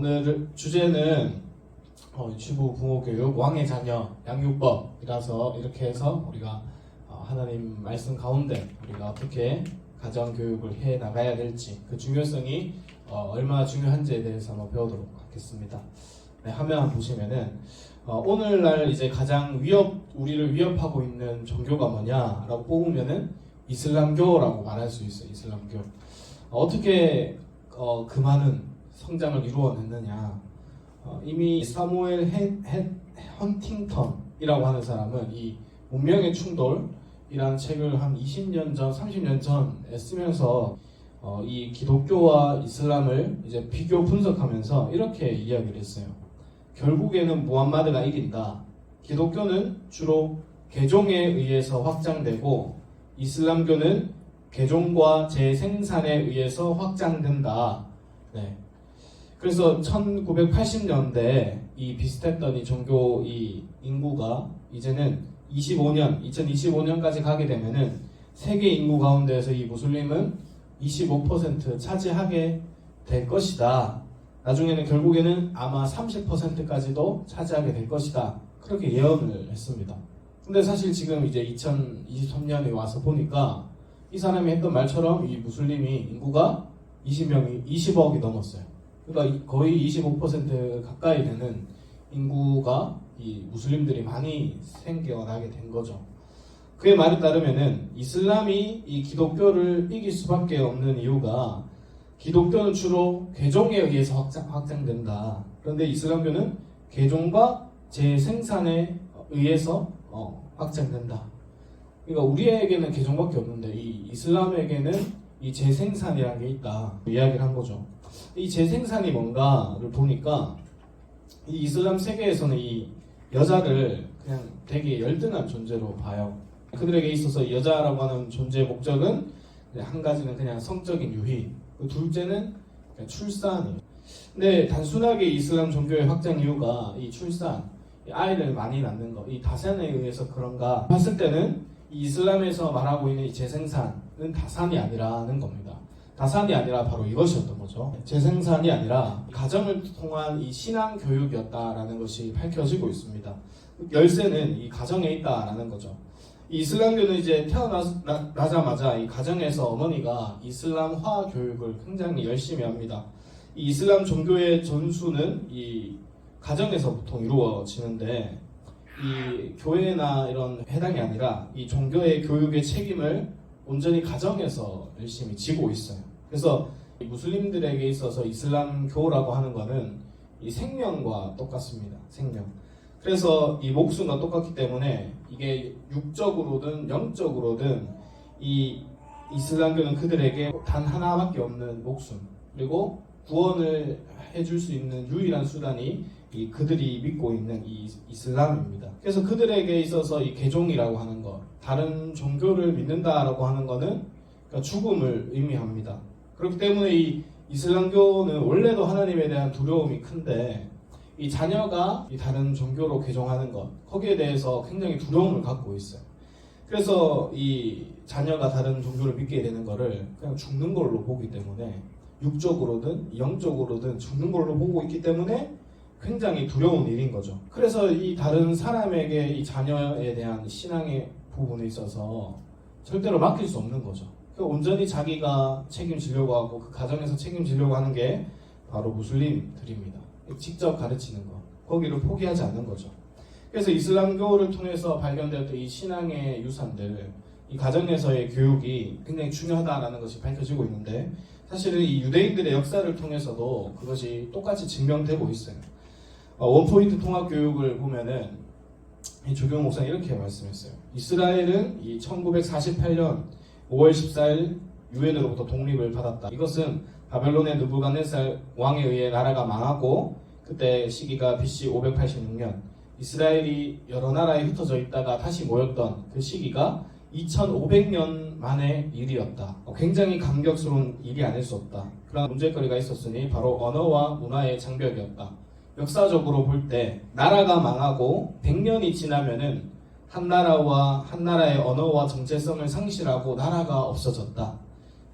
오늘 주제는 유치부 부모교육 왕의 자녀 양육법이라서 이렇게 해서 우리가 하나님 말씀 가운데 우리가 어떻게 가정교육을 해 나가야 될지 그 중요성이 얼마나 중요한지에 대해서 한번 배우도록 하겠습니다. 네, 화면 보시면은 오늘날 이제 가장 우리를 위협하고 있는 종교가 뭐냐라고 뽑으면은 이슬람교라고 말할 수 있어요. 이슬람교. 어떻게 그 많은 성장을 이루어냈느냐. 이미 사무엘 헌팅턴이라고 하는 사람은 이 문명의 충돌이라는 책을 한 20년 전, 30년 전에 쓰면서 이 기독교와 이슬람을 이제 비교 분석하면서 이렇게 이야기를 했어요. 결국에는 무함마드가 이긴다. 기독교는 주로 개종에 의해서 확장되고 이슬람교는 개종과 재생산에 의해서 확장된다. 네. 그래서 1980년대 이 비슷했던 이 종교 이 인구가 이제는 2025년까지 가게 되면은 세계 인구 가운데에서 이 무슬림은 25% 차지하게 될 것이다. 나중에는 결국에는 아마 30%까지도 차지하게 될 것이다. 그렇게 예언을 했습니다. 근데 사실 지금 이제 2023년에 와서 보니까 이 사람이 했던 말처럼 이 무슬림이 인구가 20억이 넘었어요. 그러니까 거의 25% 가까이 되는 인구가 이 무슬림들이 많이 생겨나게 된 거죠. 그의 말에 따르면은 이슬람이 이 기독교를 이길 수밖에 없는 이유가 기독교는 주로 개종에 의해서 확장된다. 그런데 이슬람교는 개종과 재생산에 의해서 확장된다. 그러니까 우리에게는 개종밖에 없는데 이 이슬람에게는 이 재생산이라는 게 있다. 이야기를 한 거죠. 이 재생산이 뭔가를 보니까 이 이슬람 세계에서는 이 여자를 그냥 되게 열등한 존재로 봐요. 그들에게 있어서 여자라고 하는 존재의 목적은 한 가지는 그냥 성적인 유희, 둘째는 그냥 출산이에요. 근데 단순하게 이슬람 종교의 확장 이유가 이 출산, 아이를 많이 낳는 거, 이 다산에 의해서 그런가 봤을 때는 이 이슬람에서 말하고 있는 이 재생산은 다산이 아니라는 겁니다. 다산이 아니라 바로 이것이었던 거죠. 재생산이 아니라 가정을 통한 이 신앙 교육이었다라는 것이 밝혀지고 있습니다. 열쇠는 이 가정에 있다라는 거죠. 이 이슬람교는 이제 태어나자마자 이 가정에서 어머니가 이슬람화 교육을 굉장히 열심히 합니다. 이 이슬람 종교의 전수는 이 가정에서 보통 이루어지는데 이 교회나 이런 회당이 아니라 이 종교의 교육의 책임을 온전히 가정에서 열심히 지고 있어요. 그래서 이 무슬림들에게 있어서 이슬람교라고 하는 것은 이 생명과 똑같습니다. 생명. 그래서 이 목숨과 똑같기 때문에 이게 육적으로든 영적으로든 이 이슬람교는 그들에게 단 하나밖에 없는 목숨, 그리고 구원을 해줄 수 있는 유일한 수단이 이 그들이 믿고 있는 이 이슬람입니다. 그래서 그들에게 있어서 이 개종이라고 하는 것, 다른 종교를 믿는다라고 하는 것은 그러니까 죽음을 의미합니다. 그렇기 때문에 이 이슬람교는 원래도 하나님에 대한 두려움이 큰데 이 자녀가 이 다른 종교로 개종하는 것, 거기에 대해서 굉장히 두려움을 갖고 있어요. 그래서 이 자녀가 다른 종교를 믿게 되는 것을 그냥 죽는 걸로 보기 때문에 육적으로든 영적으로든 죽는 걸로 보고 있기 때문에 굉장히 두려운 일인 거죠. 그래서 이 다른 사람에게 이 자녀에 대한 신앙의 부분에 있어서 절대로 맡길 수 없는 거죠. 그러니까 온전히 자기가 책임지려고 하고 그 가정에서 책임지려고 하는 게 바로 무슬림들입니다. 직접 가르치는 거, 거기를 포기하지 않는 거죠. 그래서 이슬람교를 통해서 발견되었던 이 신앙의 유산들, 이 가정에서의 교육이 굉장히 중요하다라는 것이 밝혀지고 있는데 사실은 이 유대인들의 역사를 통해서도 그것이 똑같이 증명되고 있어요. 원포인트 통합교육을 보면은 이 조경 목사는 이렇게 말씀했어요. 이스라엘은 이 1948년 5월 14일 유엔으로부터 독립을 받았다. 이것은 바벨론의 느부갓네살 왕에 의해 나라가 망하고 그때 시기가 BC 586년 이스라엘이 여러 나라에 흩어져 있다가 다시 모였던 그 시기가 2500년 만의 일이었다. 굉장히 감격스러운 일이 아닐 수 없다. 그런 문제거리가 있었으니 바로 언어와 문화의 장벽이었다. 역사적으로 볼 때 나라가 망하고 100년이 지나면은 한 나라와 한 나라의 언어와 정체성을 상실하고 나라가 없어졌다.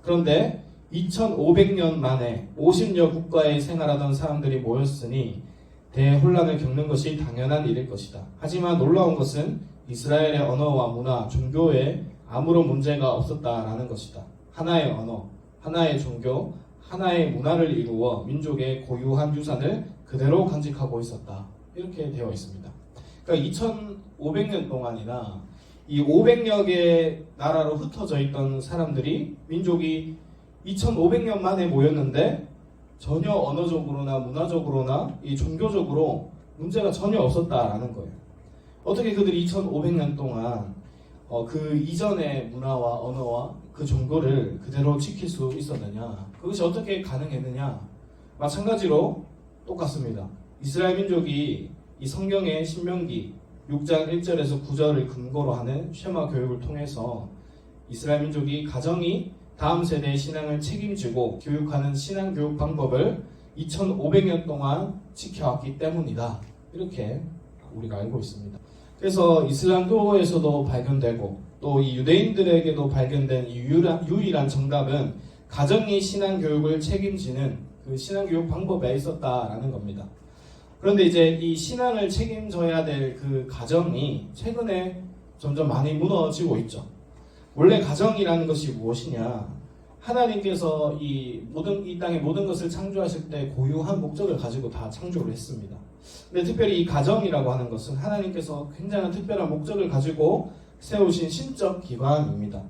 그런데 2500년 만에 50여 국가에 생활하던 사람들이 모였으니 대혼란을 겪는 것이 당연한 일일 것이다. 하지만 놀라운 것은 이스라엘의 언어와 문화, 종교에 아무런 문제가 없었다라는 것이다. 하나의 언어, 하나의 종교, 하나의 문화를 이루어 민족의 고유한 유산을 그대로 간직하고 있었다. 이렇게 되어 있습니다. 그러니까 2500년 동안이나 이 500여 개의 나라로 흩어져 있던 사람들이 민족이 2500년 만에 모였는데 전혀 언어적으로나 문화적으로나 이 종교적으로 문제가 전혀 없었다라는 거예요. 어떻게 그들이 2500년 동안 그 이전의 문화와 언어와 그 종교를 그대로 지킬 수 있었느냐, 그것이 어떻게 가능했느냐. 마찬가지로 똑같습니다. 이스라엘 민족이 이 성경의 신명기 6장 1절에서 9절을 근거로 하는 쉐마 교육을 통해서 이스라엘 민족이 가정이 다음 세대의 신앙을 책임지고 교육하는 신앙 교육 방법을 2500년 동안 지켜왔기 때문이다. 이렇게 우리가 알고 있습니다. 그래서 이슬람교에서도 발견되고 또 이 유대인들에게도 발견된 이 유일한 정답은 가정이 신앙 교육을 책임지는 그 신앙 교육 방법에 있었다라는 겁니다. 그런데 이제 이 신앙을 책임져야 될 그 가정이 최근에 점점 많이 무너지고 있죠. 원래 가정이라는 것이 무엇이냐? 하나님께서 이 땅의 모든 것을 창조하실 때 고유한 목적을 가지고 다 창조를 했습니다. 근데 특별히 이 가정이라고 하는 것은 하나님께서 굉장한 특별한 목적을 가지고 세우신 신적 기관입니다.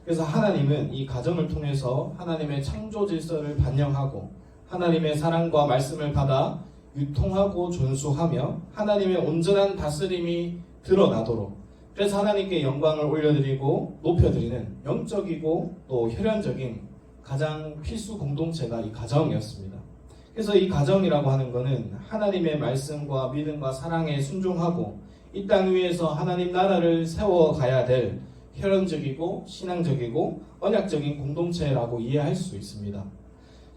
그래서 하나님은 이 가정을 통해서 하나님의 창조 질서를 반영하고 하나님의 사랑과 말씀을 받아 유통하고 존수하며 하나님의 온전한 다스림이 드러나도록, 그래서 하나님께 영광을 올려드리고 높여드리는 영적이고 또 혈연적인 가장 필수 공동체가 이 가정이었습니다. 그래서 이 가정이라고 하는 것은 하나님의 말씀과 믿음과 사랑에 순종하고 이 땅 위에서 하나님 나라를 세워가야 될 혈연적이고 신앙적이고 언약적인 공동체라고 이해할 수 있습니다.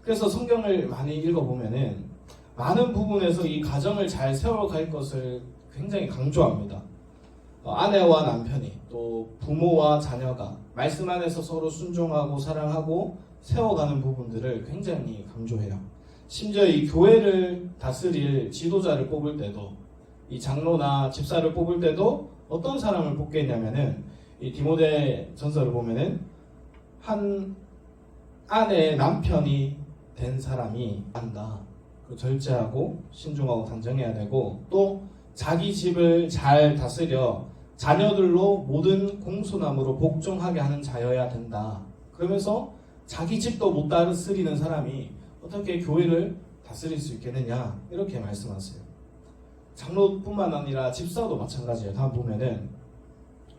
그래서 성경을 많이 읽어보면은 많은 부분에서 이 가정을 잘 세워갈 것을 굉장히 강조합니다. 아내와 남편이 또 부모와 자녀가 말씀 안에서 서로 순종하고 사랑하고 세워가는 부분들을 굉장히 강조해요. 심지어 이 교회를 다스릴 지도자를 뽑을 때도, 이 장로나 집사를 뽑을 때도 어떤 사람을 뽑겠냐면은 이 디모데 전서를 보면은 한 아내의 남편이 된 사람이 한다. 절제하고 신중하고 단정해야 되고 또 자기 집을 잘 다스려 자녀들로 모든 공손함으로 복종하게 하는 자여야 된다. 그러면서 자기 집도 못 다스리는 사람이 어떻게 교회를 다스릴 수 있겠느냐, 이렇게 말씀하세요. 장로뿐만 아니라 집사도 마찬가지예요. 다음 보면은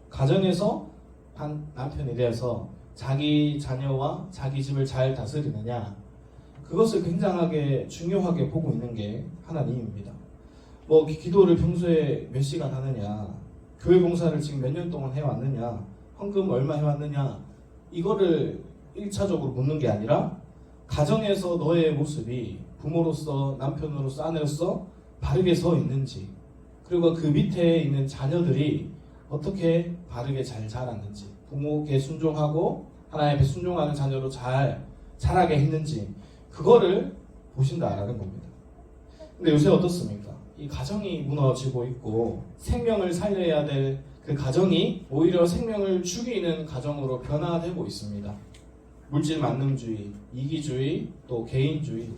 가정에서 한 남편이 되어서 자기 자녀와 자기 집을 잘 다스리느냐, 그것을 굉장하게 중요하게 보고 있는 게 하나님입니다. 뭐 기도를 평소에 몇 시간 하느냐, 교회 봉사를 지금 몇 년 동안 해왔느냐, 헌금 얼마 해왔느냐, 이거를 1차적으로 묻는 게 아니라 가정에서 너의 모습이 부모로서, 남편으로서, 아내로서 바르게 서 있는지, 그리고 그 밑에 있는 자녀들이 어떻게 바르게 잘 자랐는지, 부모께 순종하고 하나님께 순종하는 자녀로 잘 자라게 했는지, 그거를 보신다라는 겁니다. 근데 요새 어떻습니까? 이 가정이 무너지고 있고 생명을 살려야 될 그 가정이 오히려 생명을 죽이는 가정으로 변화되고 있습니다. 물질 만능주의, 이기주의, 또 개인주의,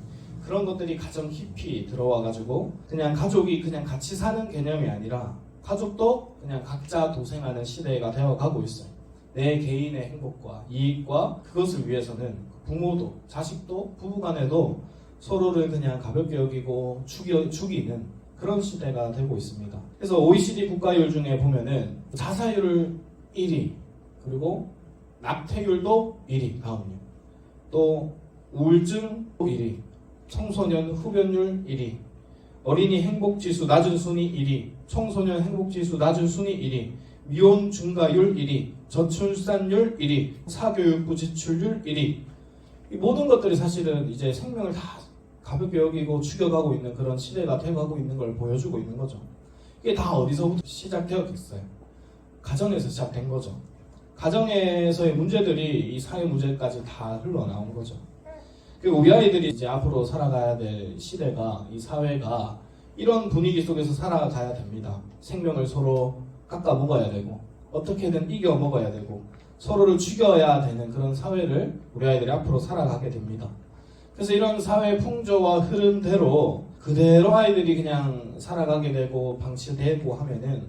그런 것들이 가정 깊이 들어와가지고 그냥 가족이 그냥 같이 사는 개념이 아니라 가족도 그냥 각자 도생하는 시대가 되어가고 있어요. 내 개인의 행복과 이익과 그것을 위해서는 부모도 자식도 부부간에도 서로를 그냥 가볍게 여기고 죽이는 그런 시대가 되고 있습니다. 그래서 OECD 국가율 중에 보면은 자살률 1위, 그리고 낙태율도 1위, 다음요. 또 우울증 1위, 청소년 흡연율 1위, 어린이 행복지수 낮은 순위 1위, 청소년 행복지수 낮은 순위 1위, 미혼 증가율 1위, 저출산율 1위, 사교육부 지출률 1위. 이 모든 것들이 사실은 이제 생명을 다 가볍게 여기고 죽여가고 있는 그런 시대가 되어가고 있는 걸 보여주고 있는 거죠. 이게 다 어디서부터 시작되었겠어요? 가정에서 시작된 거죠. 가정에서의 문제들이 이 사회 문제까지 다 흘러나온 거죠. 그리고 우리 아이들이 이제 앞으로 살아가야 될 시대가, 이 사회가 이런 분위기 속에서 살아가야 됩니다. 생명을 서로 깎아 먹어야 되고 어떻게든 이겨 먹어야 되고 서로를 죽여야 되는 그런 사회를 우리 아이들이 앞으로 살아가게 됩니다. 그래서 이런 사회 풍조와 흐름대로 그대로 아이들이 그냥 살아가게 되고 방치되고 하면은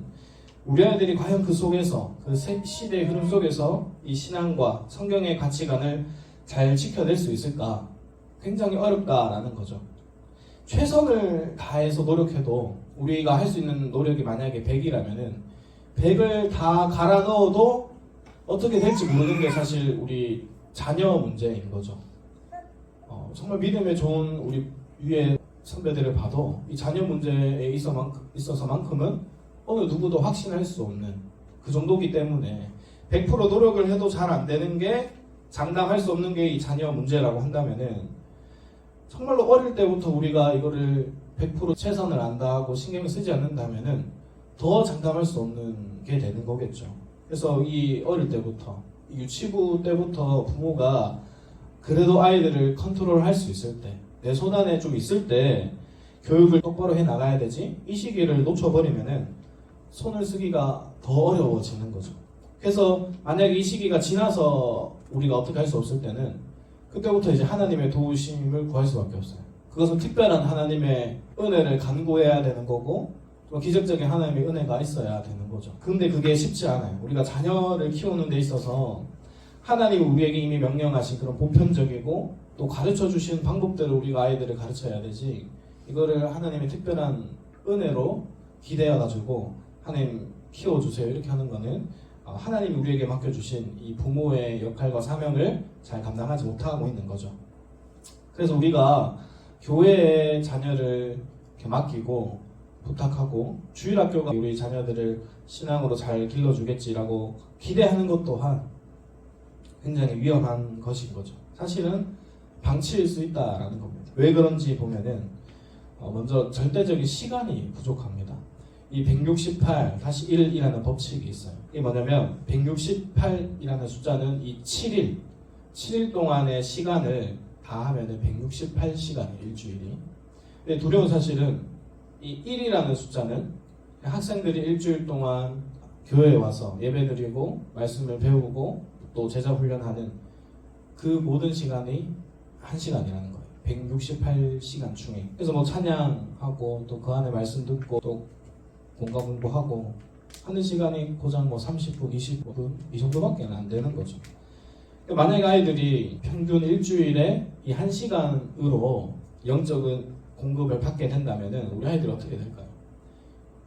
우리 아이들이 과연 그 속에서, 그 시대의 흐름 속에서 이 신앙과 성경의 가치관을 잘 지켜낼 수 있을까? 굉장히 어렵다라는 거죠. 최선을 다해서 노력해도 우리가 할 수 있는 노력이 만약에 100이라면은 100을 다 갈아 넣어도 어떻게 될지 모르는 게 사실 우리 자녀 문제인 거죠. 정말 믿음에 좋은 우리 위에 선배들을 봐도 이 자녀 문제에 있어서만큼은 어느 누구도 확신할 수 없는 그 정도기 때문에 100% 노력을 해도 잘 안 되는 게, 장담할 수 없는 게 이 자녀 문제라고 한다면은 정말로 어릴 때부터 우리가 이거를 100% 최선을 안 다하고 신경을 쓰지 않는다면은 더 장담할 수 없는 게 되는 거겠죠. 그래서 이 어릴 때부터, 유치부 때부터 부모가 그래도 아이들을 컨트롤할 수 있을 때, 내 손안에 좀 있을 때 교육을 똑바로 해 나가야 되지, 이 시기를 놓쳐버리면은 손을 쓰기가 더 어려워지는 거죠. 그래서 만약에 이 시기가 지나서 우리가 어떻게 할 수 없을 때는 그때부터 이제 하나님의 도우심을 구할 수밖에 없어요. 그것은 특별한 하나님의 은혜를 간구해야 되는 거고, 또 기적적인 하나님의 은혜가 있어야 되는 거죠. 근데 그게 쉽지 않아요. 우리가 자녀를 키우는 데 있어서 하나님이 우리에게 이미 명령하신 그런 보편적이고 또 가르쳐 주신 방법대로 우리가 아이들을 가르쳐야 되지, 이거를 하나님의 특별한 은혜로 기대어가지고 하나님 키워주세요 이렇게 하는 거는 하나님이 우리에게 맡겨주신 이 부모의 역할과 사명을 잘 감당하지 못하고 있는 거죠. 그래서 우리가 교회에 자녀를 이렇게 맡기고 부탁하고 주일학교가 우리 자녀들을 신앙으로 잘 길러주겠지라고 기대하는 것 또한 굉장히 위험한 것인 거죠. 사실은 방치일 수 있다라는 겁니다. 왜 그런지 보면은 먼저 절대적인 시간이 부족합니다. 이 168-1이라는 법칙이 있어요. 이게 뭐냐면 168이라는 숫자는 이 7일 동안의 시간을 다 하면은 168시간이에요, 일주일이. 근데 두려운 사실은 이 1이라는 숫자는 학생들이 일주일 동안 교회에 와서 예배드리고 말씀을 배우고 또 제자 훈련하는 그 모든 시간이 1시간이라는 거예요. 168시간 중에. 그래서 뭐 찬양하고 또 그 안에 말씀 듣고 또 공과 공부하고 하는 시간이 고작 뭐 30분, 20분 이 정도밖에 안 되는 거죠. 만약에 아이들이 평균 일주일에 이 1시간으로 영적인 공급을 받게 된다면은 우리 아이들이 어떻게 될까요?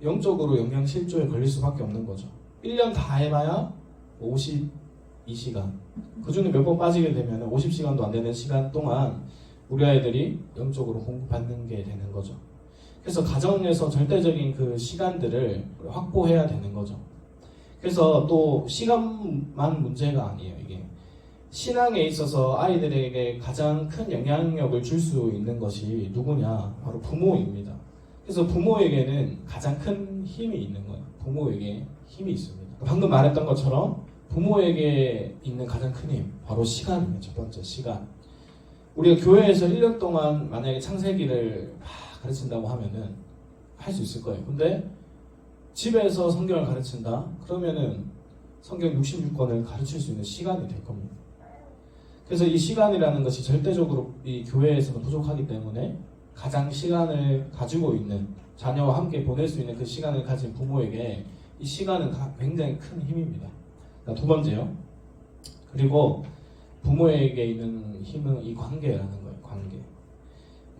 영적으로 영양실조에 걸릴 수밖에 없는 거죠. 1년 다 해봐야 52시간. 그 중에 몇 번 빠지게 되면 50시간도 안 되는 시간 동안 우리 아이들이 영적으로 공급받는 게 되는 거죠. 그래서 가정에서 절대적인 그 시간들을 확보해야 되는 거죠. 그래서 또 시간만 문제가 아니에요. 이게 신앙에 있어서 아이들에게 가장 큰 영향력을 줄 수 있는 것이 누구냐? 바로 부모입니다. 그래서 부모에게는 가장 큰 힘이 있는 거예요. 부모에게 힘이 있습니다. 방금 말했던 것처럼 부모에게 있는 가장 큰 힘, 바로 시간입니다. 첫 번째, 시간. 우리가 교회에서 1년 동안 만약에 창세기를 가르친다고 하면은 할 수 있을 거예요. 근데 집에서 성경을 가르친다? 그러면은 성경 66권을 가르칠 수 있는 시간이 될 겁니다. 그래서 이 시간이라는 것이 절대적으로 이 교회에서는 부족하기 때문에 가장 시간을 가지고 있는, 자녀와 함께 보낼 수 있는 그 시간을 가진 부모에게 이 시간은 굉장히 큰 힘입니다. 두 번째요. 그리고 부모에게 있는 힘은 이 관계라는 거예요.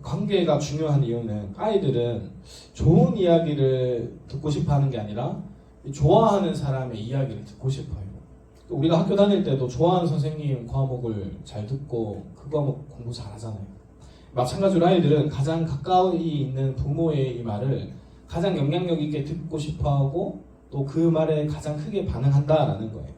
관계가 중요한 이유는 아이들은 좋은 이야기를 듣고 싶어 하는 게 아니라 좋아하는 사람의 이야기를 듣고 싶어요. 우리가 학교 다닐 때도 좋아하는 선생님 과목을 잘 듣고 그 과목 공부 잘 하잖아요. 마찬가지로 아이들은 가장 가까이 있는 부모의 이 말을 가장 영향력 있게 듣고 싶어 하고 또 그 말에 가장 크게 반응한다라는 거예요.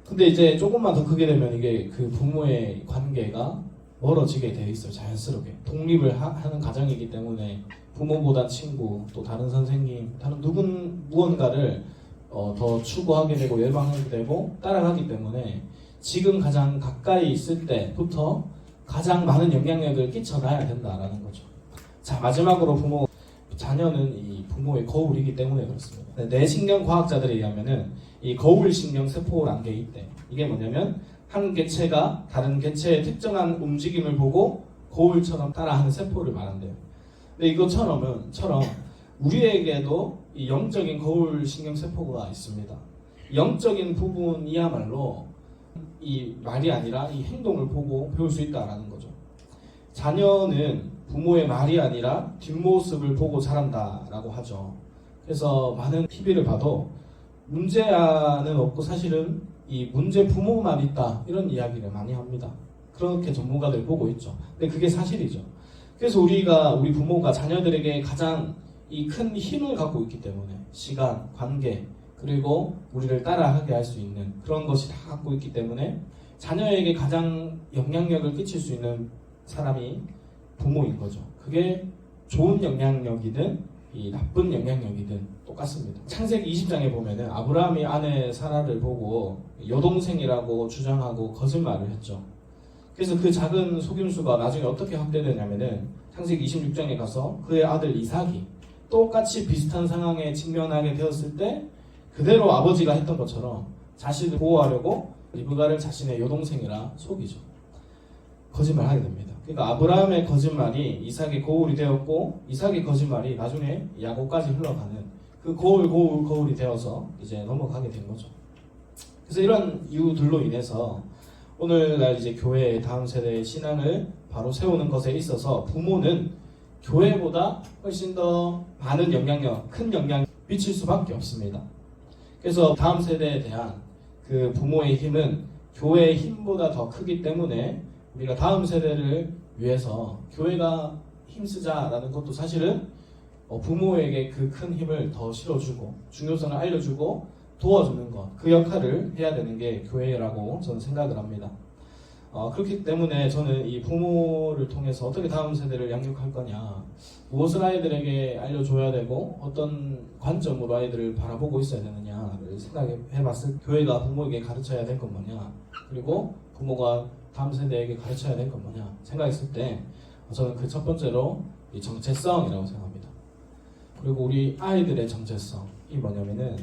근데 이제 조금만 더 크게 되면 이게 그 부모의 관계가 멀어지게 돼 있어요. 자연스럽게 독립을 하는 가정이기 때문에 부모보다 친구, 또 다른 선생님, 다른 무언가를 더 추구하게 되고 열망하게 되고 따라가기 때문에 지금 가장 가까이 있을 때부터 가장 많은 영향력을 끼쳐놔야 된다라는 거죠. 자, 마지막으로 자녀는 이 부모의 거울이기 때문에 그렇습니다. 뇌신경 과학자들에 의하면은 이 거울 신경 세포라는 게 있대. 이게 뭐냐면 한 개체가 다른 개체의 특정한 움직임을 보고 거울처럼 따라하는 세포를 말한대요. 근데 이것처럼 우리에게도 이 영적인 거울 신경 세포가 있습니다. 영적인 부분이야말로 이 말이 아니라 이 행동을 보고 배울 수 있다라는 거죠. 자녀는 부모의 말이 아니라 뒷모습을 보고 자란다라고 하죠. 그래서 많은 TV를 봐도 문제는 없고 사실은 이 문제 부모만 있다 이런 이야기를 많이 합니다. 그렇게 전문가들 보고 있죠. 근데 그게 사실이죠. 그래서 우리 부모가 자녀들에게 가장 이 큰 힘을 갖고 있기 때문에 시간, 관계, 그리고 우리를 따라하게 할 수 있는 그런 것이 다 갖고 있기 때문에 자녀에게 가장 영향력을 끼칠 수 있는 사람이 부모인 거죠. 그게 좋은 영향력이든 이 나쁜 영향력이든 똑같습니다. 창세기 20장에 보면은 아브라함이 아내 사라를 보고 여동생이라고 주장하고 거짓말을 했죠. 그래서 그 작은 속임수가 나중에 어떻게 확대되냐면은 창세기 26장에 가서 그의 아들 이삭이 똑같이 비슷한 상황에 직면하게 되었을 때 그대로 아버지가 했던 것처럼 자신을 보호하려고 리브가를 자신의 여동생이라 속이죠. 거짓말하게 됩니다. 그러니까 아브라함의 거짓말이 이삭의 거울이 되었고 이삭의 거짓말이 나중에 야곱까지 흘러가는 그 거울이 되어서 이제 넘어가게 된 거죠. 그래서 이런 이유들로 인해서 오늘날 이제 교회의 다음 세대의 신앙을 바로 세우는 것에 있어서 부모는 교회보다 훨씬 더 많은 영향력, 큰 영향을 미칠 수밖에 없습니다. 그래서 다음 세대에 대한 그 부모의 힘은 교회의 힘보다 더 크기 때문에 우리가 다음 세대를 위해서 교회가 힘쓰자라는 것도 사실은 부모에게 그 큰 힘을 더 실어주고 중요성을 알려주고 도와주는 것, 그 역할을 해야 되는 게 교회라고 저는 생각을 합니다. 그렇기 때문에 저는 이 부모를 통해서 어떻게 다음 세대를 양육할 거냐, 무엇을 아이들에게 알려줘야 되고 어떤 관점으로 아이들을 바라보고 있어야 되느냐를 생각해 봤을 때 교회가 부모에게 가르쳐야 될 건 뭐냐, 그리고 부모가 다음 세대에게 가르쳐야 될 건 뭐냐 생각했을 때 저는 그 첫 번째로 이 정체성이라고 생각합니다. 그리고 우리 아이들의 정체성이 뭐냐면은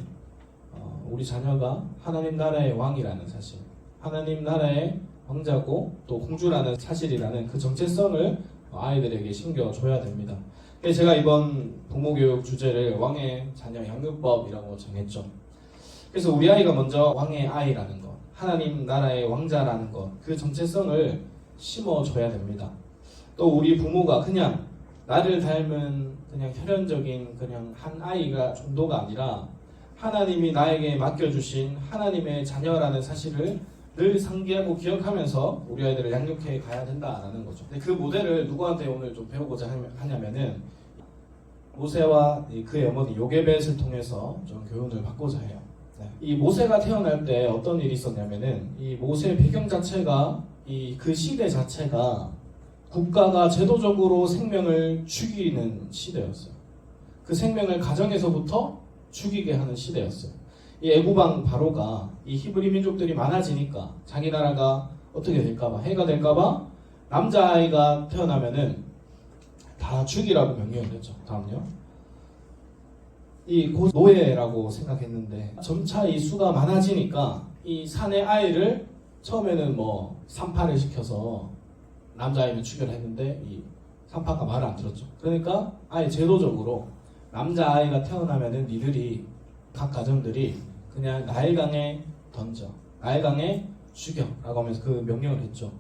우리 자녀가 하나님 나라의 왕이라는 사실, 하나님 나라의 왕자고 또 공주라는 사실이라는 그 정체성을 아이들에게 심겨줘야 됩니다. 그래서 제가 이번 부모교육 주제를 왕의 자녀 양육법이라고 정했죠. 그래서 우리 아이가 먼저 왕의 아이라는 것, 하나님 나라의 왕자라는 것, 그 정체성을 심어줘야 됩니다. 또 우리 부모가 그냥 나를 닮은 그냥 혈연적인 그냥 한 아이가 정도가 아니라 하나님이 나에게 맡겨주신 하나님의 자녀라는 사실을 늘 상기하고 기억하면서 우리 아이들을 양육해 가야 된다라는 거죠. 근데 그 모델을 누구한테 오늘 좀 배워보자 하냐면은 모세와 그의 어머니 요게벳을 통해서 좀 교훈을 받고자 해요. 이 모세가 태어날 때 어떤 일이 있었냐면은 이 모세의 배경 자체가 그 시대 자체가 국가가 제도적으로 생명을 죽이는 시대였어요. 그 생명을 가정에서부터 죽이게 하는 시대였어요. 이 애굽왕 바로가 이 히브리 민족들이 많아지니까 자기 나라가 어떻게 될까봐, 해가 될까봐 남자아이가 태어나면은 다 죽이라고 명령을 했죠. 다음요. 이 곧 노예라고 생각했는데 점차 이 수가 많아지니까 이 사내 아이를 처음에는 뭐 산파를 시켜서 남자아이는 죽여라 했는데 이 산파가 말을 안 들었죠. 그러니까 아예 제도적으로 남자아이가 태어나면은 니들이 각 가정들이 그냥 나일강에 던져, 나일강에 죽여라고 하면서 그 명령을 했죠.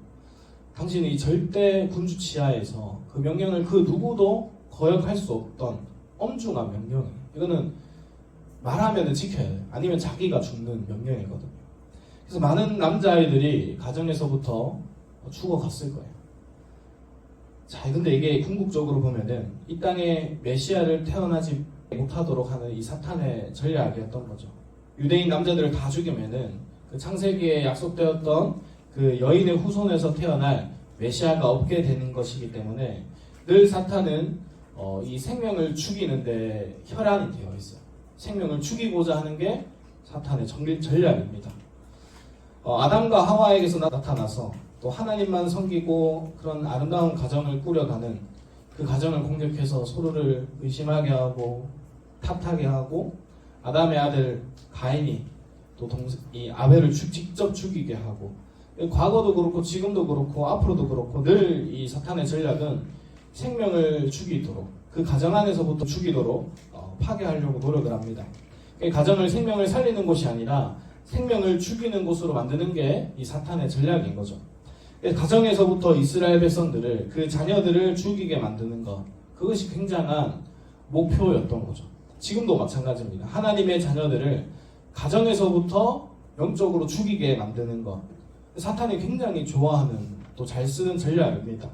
당신은 이 절대 군주 치하에서 그 명령을 그 누구도 거역할 수 없던 엄중한 명령이에요. 이거는 말하면 지켜야 돼요. 아니면 자기가 죽는 명령이거든요. 그래서 많은 남자아이들이 가정에서부터 죽어갔을 거예요. 자, 근데 이게 궁극적으로 보면은 이 땅에 메시아를 태어나지 못하도록 하는 이 사탄의 전략이었던 거죠. 유대인 남자들을 다 죽이면은 그 창세기에 약속되었던 그 여인의 후손에서 태어날 메시아가 없게 되는 것이기 때문에 늘 사탄은 이 생명을 죽이는데 혈안이 되어 있어요. 생명을 죽이고자 하는 게 사탄의 전략입니다. 아담과 하와에게서 나타나서 또 하나님만 섬기고 그런 아름다운 가정을 꾸려가는 그 가정을 공격해서 서로를 의심하게 하고 탓하게 하고 아담의 아들 가인이 또 이 아벨을 직접 죽이게 하고 과거도 그렇고 지금도 그렇고 앞으로도 그렇고 늘 이 사탄의 전략은 생명을 죽이도록 그 가정 안에서부터 죽이도록 파괴하려고 노력을 합니다. 가정을 생명을 살리는 곳이 아니라 생명을 죽이는 곳으로 만드는 게 이 사탄의 전략인 거죠. 가정에서부터 이스라엘 백성들을 그 자녀들을 죽이게 만드는 것 그것이 굉장한 목표였던 거죠. 지금도 마찬가지입니다. 하나님의 자녀들을 가정에서부터 영적으로 죽이게 만드는 것 사탄이 굉장히 좋아하는 또 잘 쓰는 전략입니다.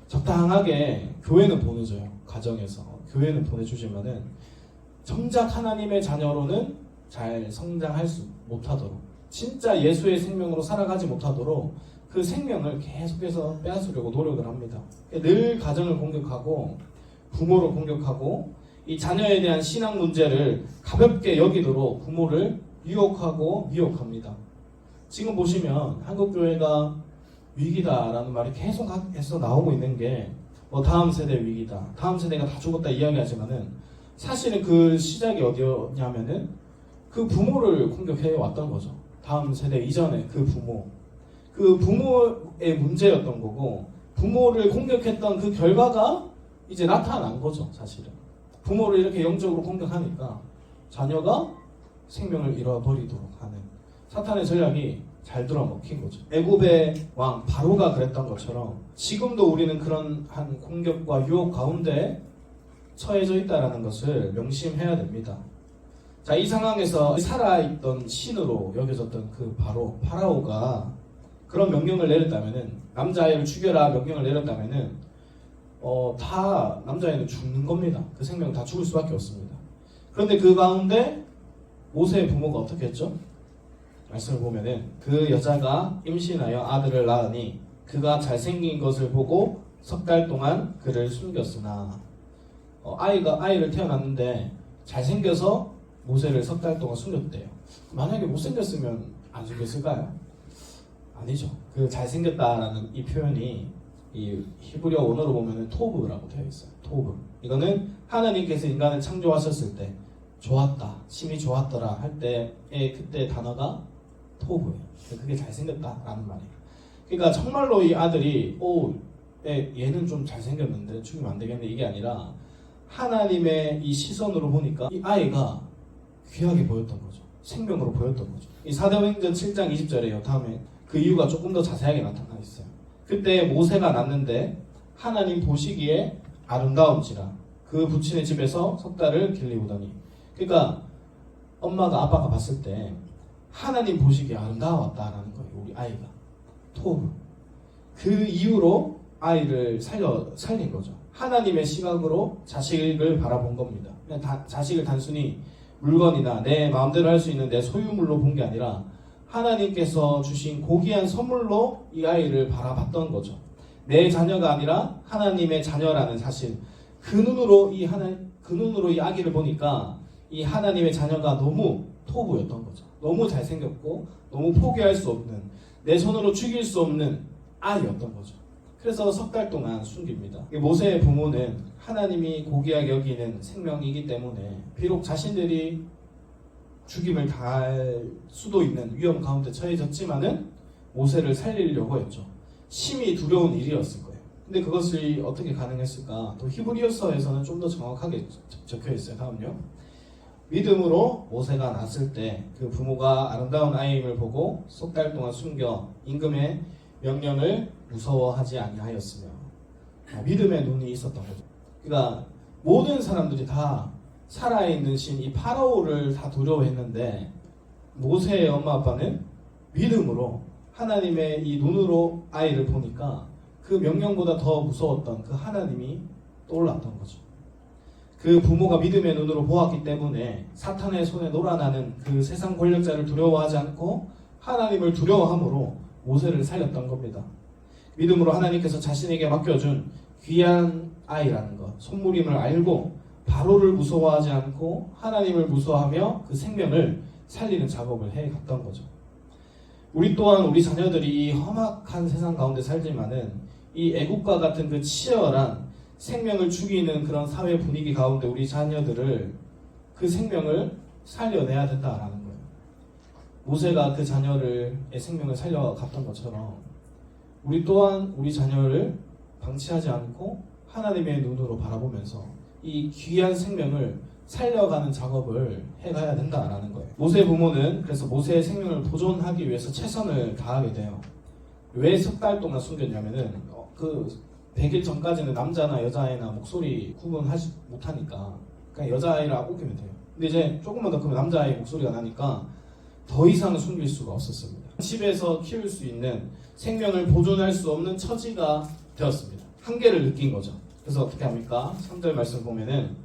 적당하게 교회는 보내줘요. 가정에서 교회는 보내주지만은 정작 하나님의 자녀로는 잘 성장할 수 못하도록 진짜 예수의 생명으로 살아가지 못하도록 그 생명을 계속해서 빼앗으려고 노력을 합니다. 늘 가정을 공격하고 부모를 공격하고 이 자녀에 대한 신앙 문제를 가볍게 여기도록 부모를 유혹하고 미혹합니다. 지금 보시면 한국교회가 위기다라는 말이 계속해서 나오고 있는 게 다음 세대 위기다. 다음 세대가 다 죽었다 이야기하지만은 사실은 그 시작이 어디였냐면은 그 부모를 공격해 왔던 거죠. 다음 세대 이전에 그 부모의 문제였던 거고 부모를 공격했던 그 결과가 이제 나타난 거죠. 사실은 부모를 이렇게 영적으로 공격하니까 자녀가 생명을 잃어버리도록 하는 사탄의 전략이 잘 들어먹힌 거죠. 애굽의 왕 바로가 그랬던 것처럼 지금도 우리는 그런 한 공격과 유혹 가운데 처해져 있다는 것을 명심해야 됩니다. 자, 이 상황에서 살아있던 신으로 여겨졌던 그 파라오가 그런 명령을 내렸다면은 남자아이를 죽여라 명령을 내렸다면은 다 남자아이는 죽는 겁니다. 그 생명 다 죽을 수밖에 없습니다. 그런데 그 가운데 모세의 부모가 어떻게 했죠? 말씀을 보면은 그 여자가 임신하여 아들을 낳으니 그가 잘생긴 것을 보고 석 달 동안 그를 숨겼으나 아이를 태어났는데 잘생겨서 모세를 석 달 동안 숨겼대요. 만약에 못생겼으면 안 숨겼을까요? 아니죠. 그 잘생겼다라는 이 표현이 이 히브리어 원어로 보면은 토브라고 되어 있어요. 토브. 이거는 하나님께서 인간을 창조하셨을 때 좋았다, 심히 좋았더라 할 때의 그때 단어가 토브예요. 그게 잘생겼다라는 말이에요. 그러니까 정말로 이 아들이 얘는 좀 잘생겼는데 죽이면 안 되겠네 이게 아니라 하나님의 이 시선으로 보니까 이 아이가 귀하게 보였던 거죠. 생명으로 보였던 거죠. 이 사도행전 7장 20절에요. 다음에 그 이유가 조금 더 자세하게 나타나 있어요. 그때 모세가 낳는데 하나님 보시기에 아름다운지라 그 부친의 집에서 석 달을 길리우더니 그러니까 엄마가 아빠가 봤을 때 하나님 보시기에 아름다웠다라는 거예요. 우리 아이가 토브 그 이유로 아이를 살린 거죠. 하나님의 시각으로 자식을 바라본 겁니다. 그냥 자식을 단순히 물건이나 내 마음대로 할 수 있는 내 소유물로 본 게 아니라 하나님께서 주신 고귀한 선물로 이 아이를 바라봤던 거죠. 내 자녀가 아니라 하나님의 자녀라는 사실 그 눈으로 이 아기를 보니까 이 하나님의 자녀가 너무 토부였던 거죠. 너무 잘생겼고 너무 포기할 수 없는 내 손으로 죽일 수 없는 아이였던 거죠. 그래서 석 달 동안 숨깁니다. 모세의 부모는 하나님이 고귀하게 여기는 생명이기 때문에 비록 자신들이 죽임을 당할 수도 있는 위험 가운데 처해졌지만은 모세를 살리려고 했죠. 심히 두려운 일이었을 거예요. 근데 그것이 어떻게 가능했을까? 또 히브리어서에서는 좀 더 정확하게 적혀 있어요. 다음요. 믿음으로 모세가 낳았을 때 그 부모가 아름다운 아이임을 보고 석 달 동안 숨겨 임금의 명령을 무서워하지 아니하였으며 믿음의 눈이 있었던 거죠. 그러니까 모든 사람들이 다 살아있는 신 이 파라오를 다 두려워했는데 모세의 엄마 아빠는 믿음으로 하나님의 이 눈으로 아이를 보니까 그 명령보다 더 무서웠던 그 하나님이 떠올랐던 거죠. 그 부모가 믿음의 눈으로 보았기 때문에 사탄의 손에 놀아나는 그 세상 권력자를 두려워하지 않고 하나님을 두려워함으로 모세를 살렸던 겁니다. 믿음으로 하나님께서 자신에게 맡겨준 귀한 아이라는 것, 선물임을 알고 바로를 무서워하지 않고 하나님을 무서워하며 그 생명을 살리는 작업을 해갔던 거죠. 우리 또한 우리 자녀들이 이 험악한 세상 가운데 살지만은 이 애국과 같은 그 치열한 생명을 죽이는 그런 사회 분위기 가운데 우리 자녀들을 그 생명을 살려내야 된다라는 거예요. 모세가 그 자녀의 생명을 살려갔던 것처럼 우리 또한 우리 자녀를 방치하지 않고 하나님의 눈으로 바라보면서 이 귀한 생명을 살려가는 작업을 해가야 된다라는 거예요. 모세 부모는 그래서 모세의 생명을 보존하기 위해서 최선을 다하게 돼요. 왜 석 달 동안 숨겼냐면은 그 100일 전까지는 남자나 여자아이나 목소리 구분하지 못하니까 그냥 여자아이라 우기면 돼요. 근데 이제 조금만 더 크면 남자아이 목소리가 나니까 더 이상 숨길 수가 없었습니다. 집에서 키울 수 있는 생명을 보존할 수 없는 처지가 되었습니다. 한계를 느낀 거죠. 그래서 어떻게 합니까? 3절 말씀 보면은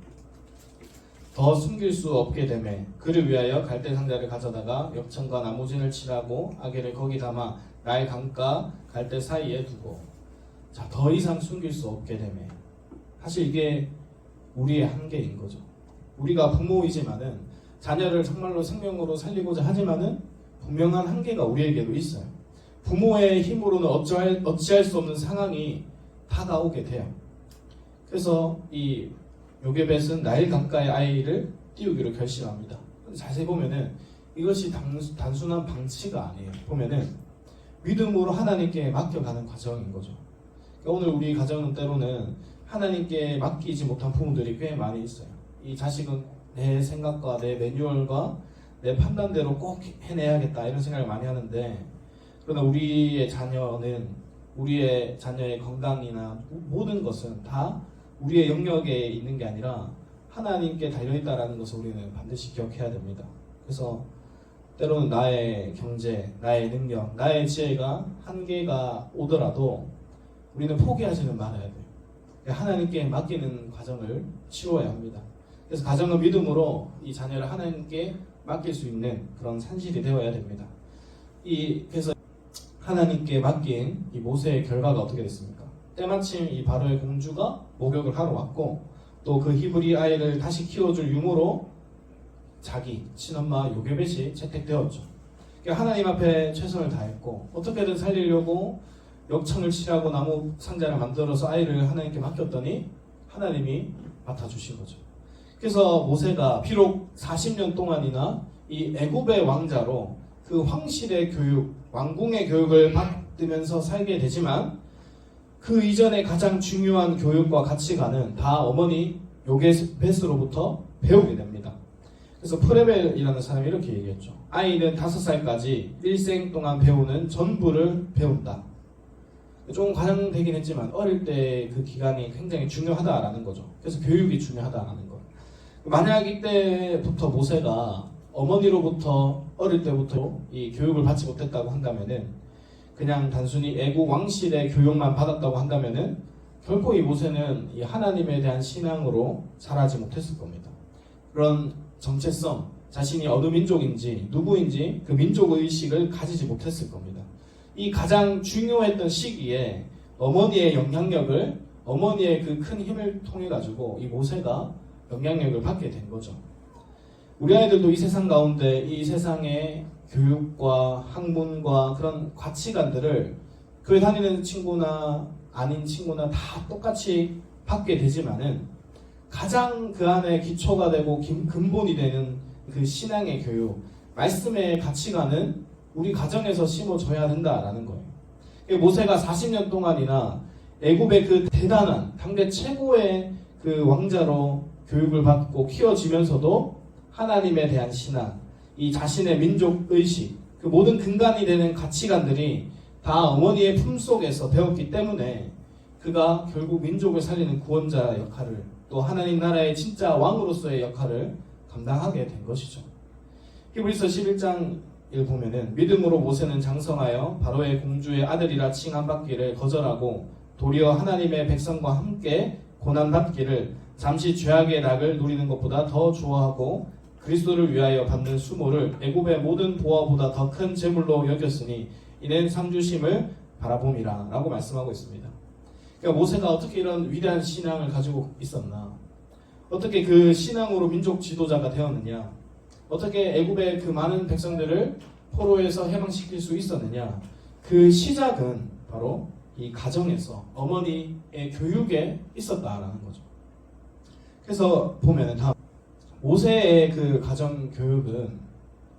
더 숨길 수 없게 되매 그를 위하여 갈대 상자를 가져다가 역청과 나무진을 칠하고 아기를 거기 담아 나일 강가 갈대 사이에 두고 자, 더 이상 숨길 수 없게 되매 사실 이게 우리의 한계인 거죠. 우리가 부모이지만은 자녀를 정말로 생명으로 살리고자 하지만은 분명한 한계가 우리에게도 있어요. 부모의 힘으로는 어찌할 수 없는 상황이 다가오게 돼요. 그래서 이 요게벳은 나일 강가의 아이를 띄우기로 결심합니다. 자세히 보면은 이것이 단순한 방치가 아니에요. 보면은 믿음으로 하나님께 맡겨가는 과정인 거죠. 그러니까 오늘 우리 가정은 때로는 하나님께 맡기지 못한 부분들이 꽤 많이 있어요. 이 자식은 내 생각과 내 매뉴얼과 내 판단대로 꼭 해내야겠다 이런 생각을 많이 하는데 그러나 우리의 자녀는 우리의 자녀의 건강이나 모든 것은 다 우리의 영역에 있는 게 아니라 하나님께 달려있다라는 것을 우리는 반드시 기억해야 됩니다. 그래서 때로는 나의 경제, 나의 능력, 나의 지혜가 한계가 오더라도 우리는 포기하지는 말아야 돼요. 하나님께 맡기는 과정을 치러야 합니다. 그래서 가정은 믿음으로 이 자녀를 하나님께 맡길 수 있는 그런 산실이 되어야 됩니다. 그래서 하나님께 맡긴 이 모세의 결과가 어떻게 됐습니까? 때마침 이 바로의 공주가 목욕을 하러 왔고 또 그 히브리 아이를 다시 키워줄 유모로 자기 친엄마 요게벳이 채택되었죠. 그러니까 하나님 앞에 최선을 다했고 어떻게든 살리려고 역청을 칠하고 나무 상자를 만들어서 아이를 하나님께 맡겼더니 하나님이 맡아주신 거죠. 그래서 모세가 비록 40년 동안이나 이 애굽의 왕자로 그 황실의 교육, 왕궁의 교육을 받으면서 살게 되지만 그 이전에 가장 중요한 교육과 가치관은 다 어머니 요게벳으로부터 배우게 됩니다. 그래서 프레벨이라는 사람이 이렇게 얘기했죠. 아이는 5살까지 일생 동안 배우는 전부를 배운다. 조금 과장되긴 했지만 어릴 때 그 기간이 굉장히 중요하다라는 거죠. 그래서 교육이 중요하다라는 거. 만약 이때부터 모세가 어머니로부터 어릴 때부터 이 교육을 받지 못했다고 한다면은 그냥 단순히 애국 왕실의 교육만 받았다고 한다면은 결코 이 모세는 이 하나님에 대한 신앙으로 자라지 못했을 겁니다. 그런 정체성, 자신이 어느 민족인지 누구인지 그 민족 의식을 가지지 못했을 겁니다. 이 가장 중요했던 시기에 어머니의 영향력을 어머니의 그 큰 힘을 통해 가지고 이 모세가 영향력을 받게 된 거죠. 우리 아이들도 이 세상 가운데 이 세상의 교육과 학문과 그런 가치관들을 교회 다니는 친구나 아닌 친구나 다 똑같이 받게 되지만은 가장 그 안에 기초가 되고 근본이 되는 그 신앙의 교육, 말씀의 가치관은 우리 가정에서 심어줘야 된다라는 거예요. 모세가 40년 동안이나 애굽의 그 대단한 당대 최고의 그 왕자로 교육을 받고 키워지면서도 하나님에 대한 신앙, 이 자신의 민족 의식, 그 모든 근간이 되는 가치관들이 다 어머니의 품속에서 배웠기 때문에 그가 결국 민족을 살리는 구원자 역할을 또 하나님 나라의 진짜 왕으로서의 역할을 감당하게 된 것이죠. 히브리서 11장을 보면은 믿음으로 모세는 장성하여 바로의 공주의 아들이라 칭함받기를 거절하고 도리어 하나님의 백성과 함께 고난받기를 잠시 죄악의 낙을 누리는 것보다 더 좋아하고 그리스도를 위하여 받는 수모를 애굽의 모든 보화보다 더 큰 재물로 여겼으니 이는 상주심을 바라봄이라 라고 말씀하고 있습니다. 그러니까 모세가 어떻게 이런 위대한 신앙을 가지고 있었나? 어떻게 그 신앙으로 민족 지도자가 되었느냐? 어떻게 애굽의 그 많은 백성들을 포로에서 해방시킬 수 있었느냐? 그 시작은 바로 이 가정에서 어머니의 교육에 있었다라는 거죠. 그래서 보면은 다음 모세의 그 가정 교육은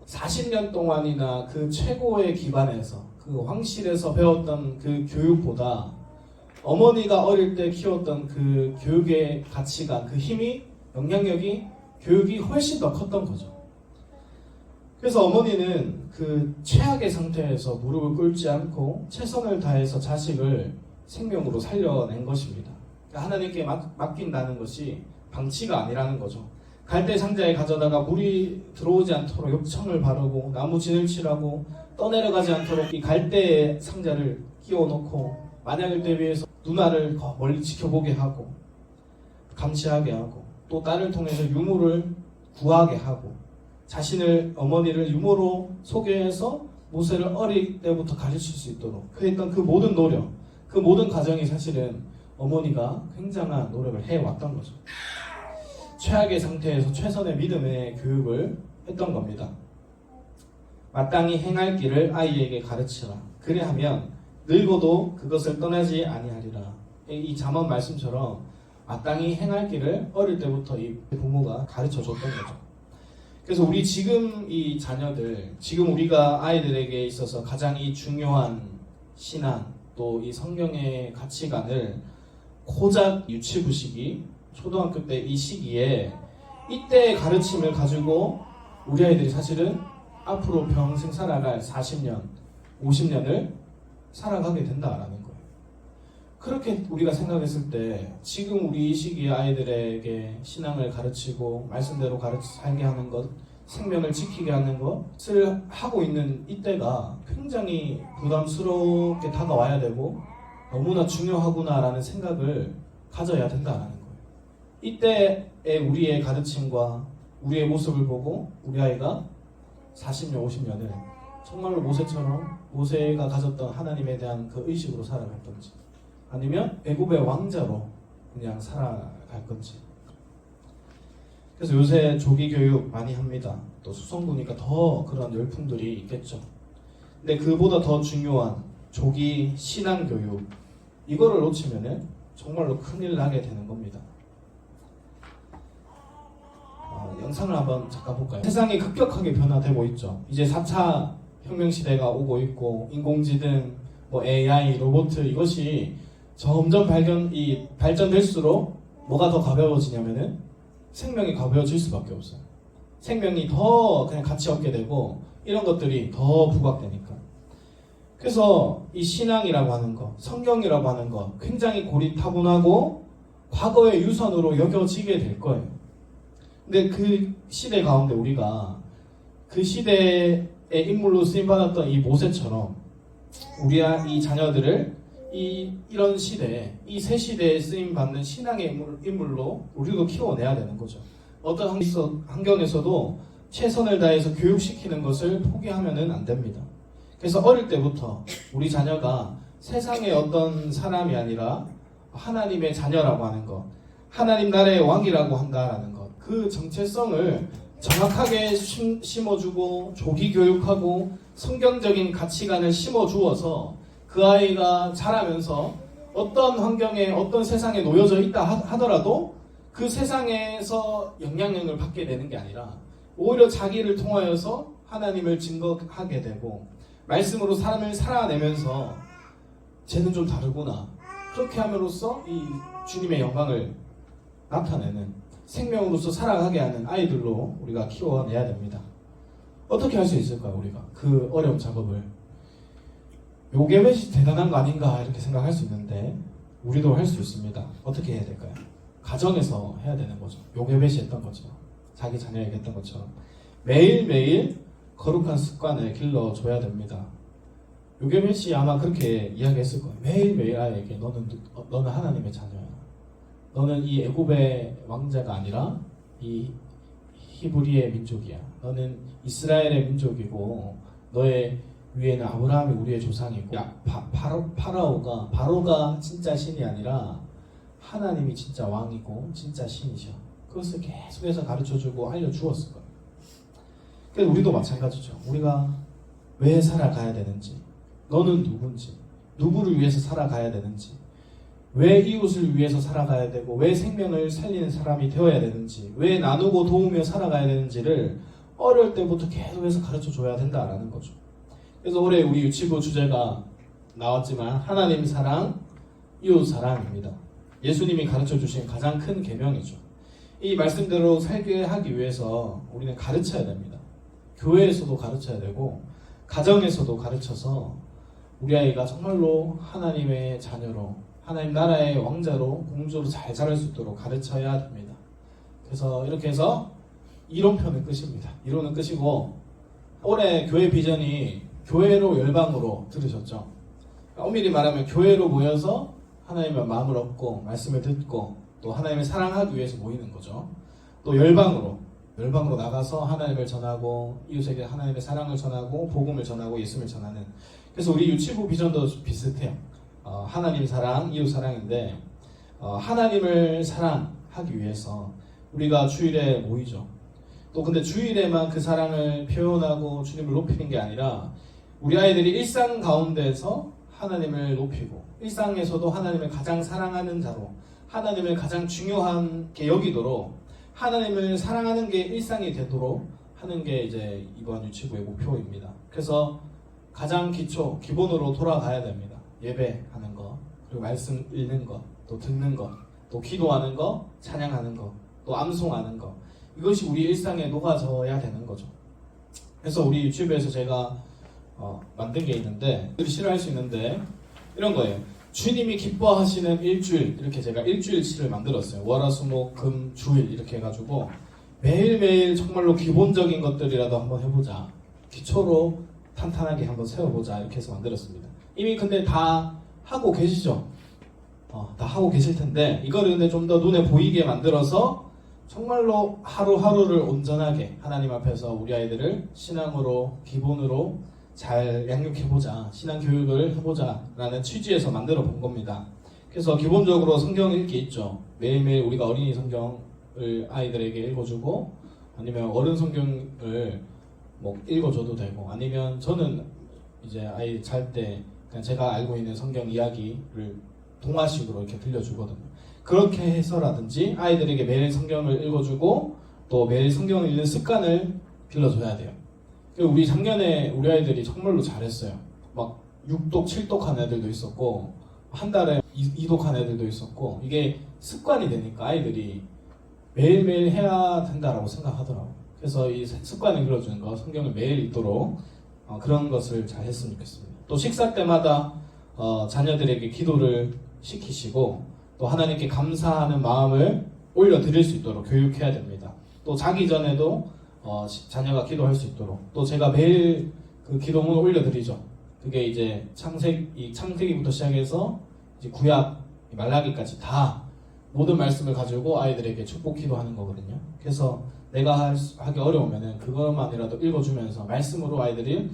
40년 동안이나 그 최고의 기반에서 그 황실에서 배웠던 그 교육보다 어머니가 어릴 때 키웠던 그 교육의 가치가 그 힘이 영향력이 교육이 훨씬 더 컸던 거죠. 그래서 어머니는 그 최악의 상태에서 무릎을 꿇지 않고 최선을 다해서 자식을 생명으로 살려낸 것입니다. 그러니까 하나님께 맡긴다는 것이 방치가 아니라는 거죠. 갈대 상자에 가져다가 물이 들어오지 않도록 욕청을 바르고 나무 진을 칠하고 떠내려가지 않도록 이 갈대 상자를 끼워놓고 만약을 대비해서 누나를 멀리 지켜보게 하고 감시하게 하고 또 딸을 통해서 유모를 구하게 하고 자신을 어머니를 유모로 소개해서 모세를 어릴 때부터 가르칠 수 있도록 그랬던 그 모든 노력, 그 모든 과정이 사실은 어머니가 굉장한 노력을 해왔던 거죠. 최악의 상태에서 최선의 믿음의 교육을 했던 겁니다. 마땅히 행할 길을 아이에게 가르치라. 그리하면 늙어도 그것을 떠나지 아니하리라. 이 잠언 말씀처럼 마땅히 행할 길을 어릴 때부터 이 부모가 가르쳐 줬던 거죠. 그래서 우리 지금 이 자녀들, 지금 우리가 아이들에게 있어서 가장 이 중요한 신앙, 또 이 성경의 가치관을 고작 유치부 시기, 초등학교 때 이 시기에 이때의 가르침을 가지고 우리 아이들이 사실은 앞으로 평생 살아갈 40년, 50년을 살아가게 된다라는 거예요. 그렇게 우리가 생각했을 때 지금 우리 이 시기에 아이들에게 신앙을 가르치고 말씀대로 살게 하는 것, 생명을 지키게 하는 것을 하고 있는 이때가 굉장히 부담스럽게 다가와야 되고 너무나 중요하구나라는 생각을 가져야 된다라는 거예요. 이때의 우리의 가르침과 우리의 모습을 보고 우리 아이가 40년, 50년을 정말로 모세가 가졌던 하나님에 대한 그 의식으로 살아갈 건지 아니면 애굽의 왕자로 그냥 살아갈 건지. 그래서 요새 조기 교육 많이 합니다. 또 수성구니까 더 그런 열풍들이 있겠죠. 근데 그보다 더 중요한 조기 신앙 교육, 이거를 놓치면은 정말로 큰일 나게 되는 겁니다. 영상을 한번 잠깐 볼까요? 세상이 급격하게 변화되고 있죠. 이제 4차 혁명 시대가 오고 있고 인공지능, AI, 로봇 이것이 점점 발전될수록 뭐가 더 가벼워지냐면은 생명이 가벼워질 수밖에 없어요. 생명이 더 그냥 가치 없게 되고 이런 것들이 더 부각되니까. 그래서 이 신앙이라고 하는 것, 성경이라고 하는 것 굉장히 고리타분하고 과거의 유산으로 여겨지게 될 거예요. 근데 그 시대 가운데 우리가 그 시대의 인물로 쓰임받았던 이 모세처럼 이 자녀들을 이런 시대에, 이 새 시대에 쓰임받는 신앙의 인물로 우리도 키워내야 되는 거죠. 어떤 환경에서도 최선을 다해서 교육시키는 것을 포기하면은 안 됩니다. 그래서 어릴 때부터 우리 자녀가 세상의 어떤 사람이 아니라 하나님의 자녀라고 하는 것, 하나님 나라의 왕이라고 한다라는 것, 그 정체성을 정확하게 심어주고 조기 교육하고 성경적인 가치관을 심어주어서 그 아이가 자라면서 어떤 환경에 어떤 세상에 놓여져 있다 하더라도 그 세상에서 영향력을 받게 되는 게 아니라 오히려 자기를 통하여서 하나님을 증거하게 되고 말씀으로 삶을 살아내면서 쟤는 좀 다르구나, 그렇게 함으로써 이 주님의 영광을 나타내는 생명으로서 살아가게 하는 아이들로 우리가 키워내야 됩니다. 어떻게 할 수 있을까요? 우리가 그 어려운 작업을. 요괴벳이 대단한 거 아닌가 이렇게 생각할 수 있는데 우리도 할 수 있습니다. 어떻게 해야 될까요? 가정에서 해야 되는 거죠. 요괴벳이 했던 것처럼, 자기 자녀에게 했던 것처럼 매일매일 거룩한 습관을 길러줘야 됩니다. 요괴벳이 아마 그렇게 이야기했을 거예요. 매일매일 아이에게 너는 하나님의 자녀야. 너는 이 애굽의 왕자가 아니라 이 히브리의 민족이야. 너는 이스라엘의 민족이고 너의 위에는 아브라함이 우리의 조상이고 바로가 진짜 신이 아니라 하나님이 진짜 왕이고 진짜 신이셔. 그것을 계속해서 가르쳐주고 알려주었을 거예요. 그래서 우리도 마찬가지죠. 우리가 왜 살아가야 되는지, 너는 누군지, 누구를 위해서 살아가야 되는지, 왜 이웃을 위해서 살아가야 되고, 왜 생명을 살리는 사람이 되어야 되는지, 왜 나누고 도우며 살아가야 되는지를 어릴 때부터 계속해서 가르쳐줘야 된다라는 거죠. 그래서 올해 우리 유치부 주제가 나왔지만 하나님 사랑, 이웃 사랑입니다. 예수님이 가르쳐주신 가장 큰 계명이죠. 이 말씀대로 살게 하기 위해서 우리는 가르쳐야 됩니다. 교회에서도 가르쳐야 되고 가정에서도 가르쳐서 우리 아이가 정말로 하나님의 자녀로, 하나님 나라의 왕자로, 공주로 잘 자랄 수 있도록 가르쳐야 됩니다. 그래서 이렇게 해서 이론편은 끝입니다. 이론은 끝이고, 올해 교회 비전이 교회로 열방으로 들으셨죠? 엄밀히 말하면 교회로 모여서 하나님의 마음을 얻고 말씀을 듣고 또 하나님을 사랑하기 위해서 모이는 거죠. 또 열방으로 나가서 하나님을 전하고 이웃에게 하나님의 사랑을 전하고 복음을 전하고 예수님을 전하는. 그래서 우리 유치부 비전도 비슷해요. 하나님 사랑, 이웃 사랑인데 하나님을 사랑하기 위해서 우리가 주일에 모이죠. 또 근데 주일에만 그 사랑을 표현하고 주님을 높이는 게 아니라 우리 아이들이 일상 가운데서 하나님을 높이고 일상에서도 하나님을 가장 사랑하는 자로, 하나님을 가장 중요하게 여기도록 하나님을 사랑하는 게 일상이 되도록 하는 게 이제 이번 유치부의 목표입니다. 그래서 가장 기본으로 돌아가야 됩니다. 예배하는 거, 그리고 말씀 읽는 거, 또 듣는 거, 또 기도하는 거, 찬양하는 거, 또 암송하는 거. 이것이 우리 일상에 녹아져야 되는 거죠. 그래서 우리 유튜브에서 제가 만든 게 있는데, 싫어할 수 있는데 이런 거예요. 주님이 기뻐하시는 일주일, 이렇게 제가 일주일치를 만들었어요. 월화수목 금 주일 이렇게 해가지고 매일매일 정말로 기본적인 것들이라도 한번 해보자, 기초로 탄탄하게 한번 세워보자, 이렇게 해서 만들었습니다. 이미 근데 다 하고 계시죠? 다 하고 계실 텐데 이거를 근데 좀 더 눈에 보이게 만들어서 정말로 하루하루를 온전하게 하나님 앞에서 우리 아이들을 신앙으로, 기본으로 잘 양육해보자, 신앙 교육을 해보자 라는 취지에서 만들어 본 겁니다. 그래서 기본적으로 성경 읽기 있죠. 매일매일 우리가 어린이 성경을 아이들에게 읽어주고, 아니면 어른 성경을 뭐 읽어줘도 되고, 아니면 저는 이제 아이 잘 때 그냥 제가 알고 있는 성경 이야기를 동화식으로 이렇게 들려주거든요. 그렇게 해서라든지 아이들에게 매일 성경을 읽어주고 또 매일 성경을 읽는 습관을 길러줘야 돼요. 우리 작년에 우리 아이들이 정말로 잘했어요. 막 6독, 7독 한 애들도 있었고 한 달에 2독 한 애들도 있었고, 이게 습관이 되니까 아이들이 매일매일 해야 된다라고 생각하더라고요. 그래서 이 습관을 길러주는 거, 성경을 매일 읽도록 그런 것을 잘 했으면 좋겠습니다. 또 식사 때마다 자녀들에게 기도를 시키시고 또 하나님께 감사하는 마음을 올려드릴 수 있도록 교육해야 됩니다. 또 자기 전에도 자녀가 기도할 수 있도록 또 제가 매일 그 기도문을 올려드리죠. 그게 이제 창세기부터 시작해서 이제 구약 말라기까지 다 모든 말씀을 가지고 아이들에게 축복 기도하는 거거든요. 그래서 내가 하기 어려우면은 그것만이라도 읽어주면서 말씀으로 아이들이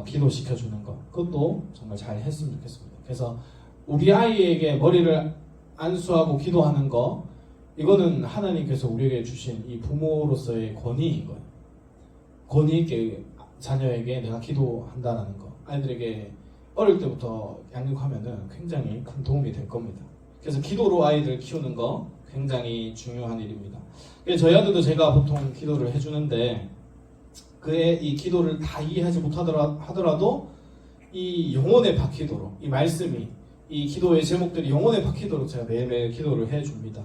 기도시켜주는 것, 그것도 정말 잘 했으면 좋겠습니다. 그래서 우리 아이에게 머리를 안수하고 기도하는 거, 이거는 하나님께서 우리에게 주신 이 부모로서의 권위인 거예요. 권위 있게 자녀에게 내가 기도한다라는 거, 아이들에게 어릴 때부터 양육하면은 굉장히 큰 도움이 될 겁니다. 그래서 기도로 아이들 키우는 거 굉장히 중요한 일입니다. 저희 아들도 제가 보통 기도를 해주는데 그의 이 기도를 다 이해하지 못하더라도 이 영혼에 박히도록, 이 말씀이, 이 기도의 제목들이 영혼에 박히도록 제가 매일매일 기도를 해줍니다.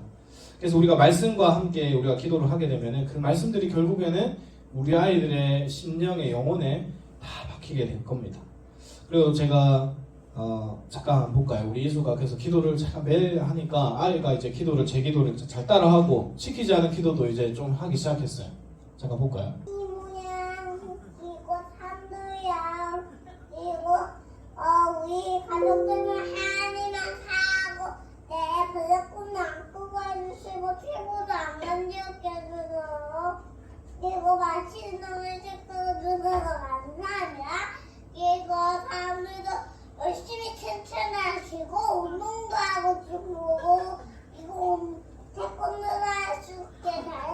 그래서 우리가 말씀과 함께 우리가 기도를 하게 되면 그 말씀들이 결국에는 우리 아이들의 심령의 영혼에 다 박히게 될 겁니다. 그리고 제가 잠깐 볼까요? 우리 이수가 그래서 기도를 잠깐 매일 하니까 아이가 이제 제 기도를 잘 따라하고 시키지 않은 기도도 이제 좀 하기 시작했어요. 잠깐 볼까요? 우리 가족들은 하나님만 사하고 내 불렀구나 안 끄고 해주시고 피부도 안 만지게 해주고 그리고 맛있는 음식 끓여주셔서 감사합니다. 그리고 사람들도 열심히 칭찬하시고 운동도 하고 주고 그리고 태권도도 할 수 있게 잘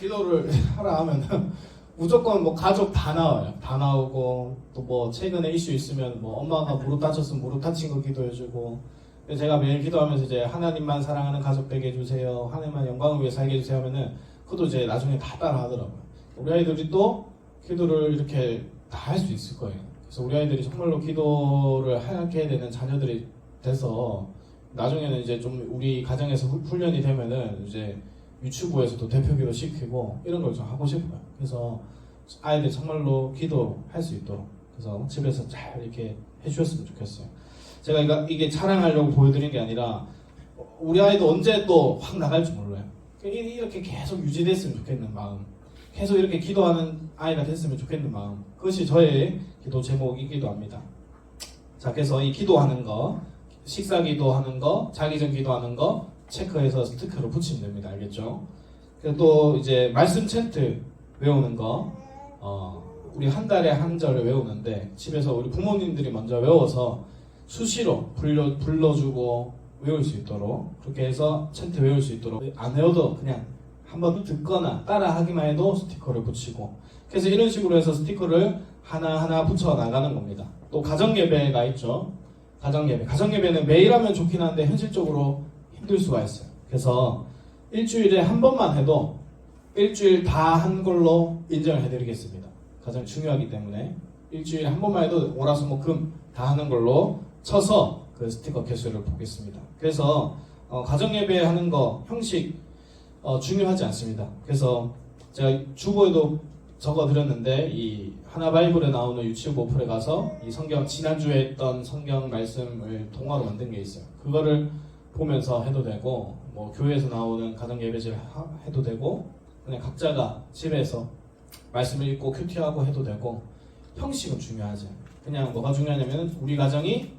기도를 하라 하면은 무조건 뭐 가족 다 나와요. 다 나오고 또 뭐 최근에 이슈 있으면 뭐 엄마가 무릎 다쳤으면 무릎 다친 거 기도해주고 제가 매일 기도하면서 이제 하나님만 사랑하는 가족 되게 해주세요. 하나님만 영광을 위해 살게 해주세요 하면은 그것도 이제 나중에 다 따라 하더라고요. 우리 아이들이 또 기도를 이렇게 다 할 수 있을 거예요. 그래서 우리 아이들이 정말로 기도를 하게 되는 자녀들이 돼서 나중에는 이제 좀 우리 가정에서 훈련이 되면은 이제 유치부에서도 대표기도 시키고 이런 걸 좀 하고 싶어요. 그래서 아이들 정말로 기도할 수 있도록 그래서 집에서 잘 이렇게 해주셨으면 좋겠어요. 제가 이게 자랑하려고 보여드린 게 아니라 우리 아이도 언제 또 확 나갈지 몰라요. 이렇게 계속 유지됐으면 좋겠는 마음, 계속 이렇게 기도하는 아이가 됐으면 좋겠는 마음, 그것이 저의 기도 제목이기도 합니다. 자, 그래서 이 기도하는 거, 식사 기도하는 거, 자기 전 기도하는 거 체크해서 스티커로 붙이면 됩니다. 알겠죠? 그리고 또 이제 말씀 챈트 외우는 거, 우리 한 달에 한 절을 외우는데 집에서 우리 부모님들이 먼저 외워서 수시로 불러주고 외울 수 있도록 그렇게 해서 챈트 외울 수 있도록 안 외워도 그냥 한번 듣거나 따라 하기만 해도 스티커를 붙이고 그래서 이런 식으로 해서 스티커를 하나하나 붙여 나가는 겁니다. 또 가정예배가 있죠. 가정예배는 매일 하면 좋긴 한데 현실적으로 힘들 수가 있어요. 그래서 일주일에 한 번만 해도 일주일 다 한 걸로 인정을 해드리겠습니다. 가장 중요하기 때문에 일주일에 한 번만 해도 월화수목금 다 하는 걸로 쳐서 그 스티커 개수를 보겠습니다. 그래서 가정예배 하는 거 형식 중요하지 않습니다. 그래서 제가 주보에도 적어드렸는데 이 하나바이블에 나오는 유치부 어플에 가서 이 성경 지난주에 했던 성경 말씀을 동화로 만든 게 있어요. 그거를 보면서 해도 되고 뭐 교회에서 나오는 가정예배질 해도 되고 그냥 각자가 집에서 말씀을 읽고 큐티하고 해도 되고 형식은 중요하지. 그냥 뭐가 중요하냐면 우리 가정이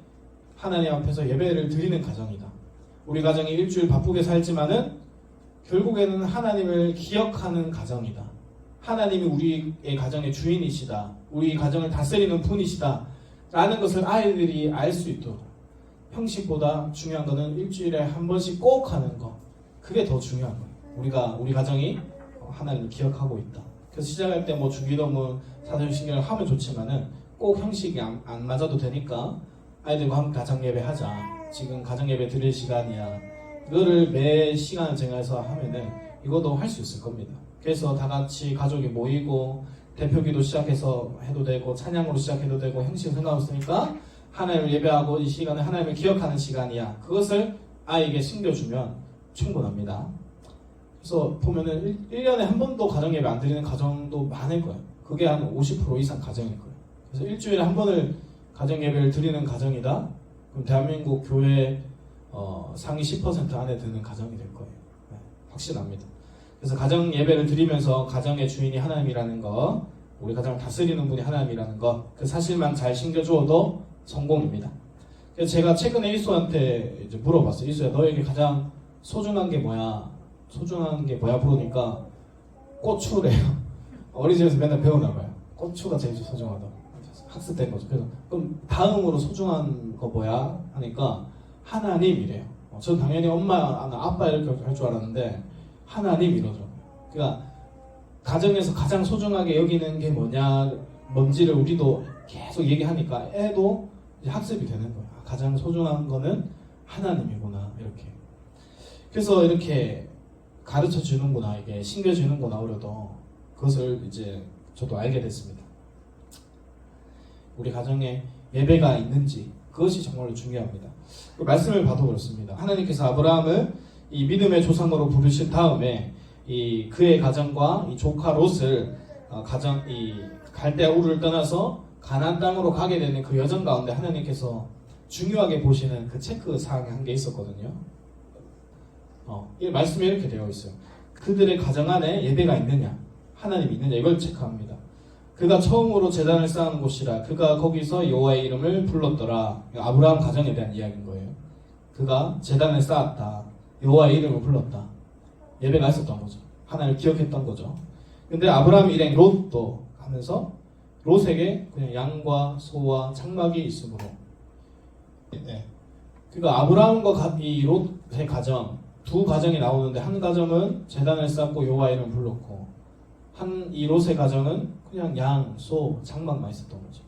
하나님 앞에서 예배를 드리는 가정이다. 우리 가정이 일주일 바쁘게 살지만은 결국에는 하나님을 기억하는 가정이다. 하나님이 우리의 가정의 주인이시다. 우리 가정을 다스리는 분이시다. 라는 것을 아이들이 알 수 있도록 형식보다 중요한 거는 일주일에 한 번씩 꼭 하는 거. 그게 더 중요한 거예요. 우리 가정이 하나님을 기억하고 있다. 그래서 시작할 때 뭐 주기도문, 사도신경을 하면 좋지만은 꼭 형식이 안 맞아도 되니까 아이들과 함께 가정예배 하자. 지금 가정예배 드릴 시간이야. 이거를 매 시간을 정해서 하면은 이것도 할 수 있을 겁니다. 그래서 다 같이 가족이 모이고 대표기도 시작해서 해도 되고 찬양으로 시작해도 되고 형식은 상관없으니까 하나님을 예배하고 이 시간은 하나님을 기억하는 시간이야. 그것을 아이에게 숨겨주면 충분합니다. 그래서 보면은 1년에 한 번도 가정예배 안 드리는 가정도 많을 거예요. 그게 한 50% 이상 가정일 거예요. 그래서 일주일에 한 번을 가정예배를 드리는 가정이다. 그럼 대한민국 교회 상위 10% 안에 드는 가정이 될 거예요. 네, 확신합니다. 그래서 가정예배를 드리면서 가정의 주인이 하나님이라는 거, 우리 가정을 다스리는 분이 하나님이라는 것, 그 사실만 잘 신겨주어도 성공입니다. 그래서 제가 최근에 이수한테 이제 물어봤어요. 이수야, 너에게 가장 소중한 게 뭐야? 소중한 게 뭐야? 물으니까 고추래요. 어린이집에서 맨날 배우나 봐요. 고추가 제일 소중하다. 학습된 거죠. 그래서 그럼 다음으로 소중한 거 뭐야? 하니까 하나님이래요. 전 당연히 엄마나 아빠 이렇게 할 줄 알았는데 하나님 이러더라고요. 그러니까 가정에서 가장 소중하게 여기는 게 뭔지를 우리도 계속 얘기하니까 애도 이제 학습이 되는 거예요. 가장 소중한 거는 하나님이구나 이렇게. 그래서 이렇게 가르쳐 주는구나, 이게 신겨 주는구나 그래도 그것을 이제 저도 알게 됐습니다. 우리 가정에 예배가 있는지 그것이 정말로 중요합니다. 그 말씀을 봐도 그렇습니다. 하나님께서 아브라함을 이 믿음의 조상으로 부르신 다음에 이 그의 가정과 이 조카 롯을 이 갈대아 우르를 떠나서 가나안 땅으로 가게 되는 그 여정 가운데 하나님께서 중요하게 보시는 그 체크 사항이 한 게 있었거든요. 이 말씀에 이렇게 되어 있어요. 그들의 가정 안에 예배가 있느냐, 하나님이 있느냐 이걸 체크합니다. 그가 처음으로 제단을 쌓은 곳이라 그가 거기서 여호와의 이름을 불렀더라. 아브라함 가정에 대한 이야기인 거예요. 그가 제단을 쌓았다. 여호와의 이름을 불렀다. 예배가 있었던 거죠. 하나님을 기억했던 거죠. 근데 아브라함 일행 롯도 하면서 롯에게 그냥 양과 소와 장막이 있으므로 그러니까 아브라함과 이 롯의 가정 두 가정이 나오는데 한 가정은 제단을 쌓고 여호와의 이름을 불렀고 이 롯의 가정은 그냥 양, 소, 장막만 있었던 거죠.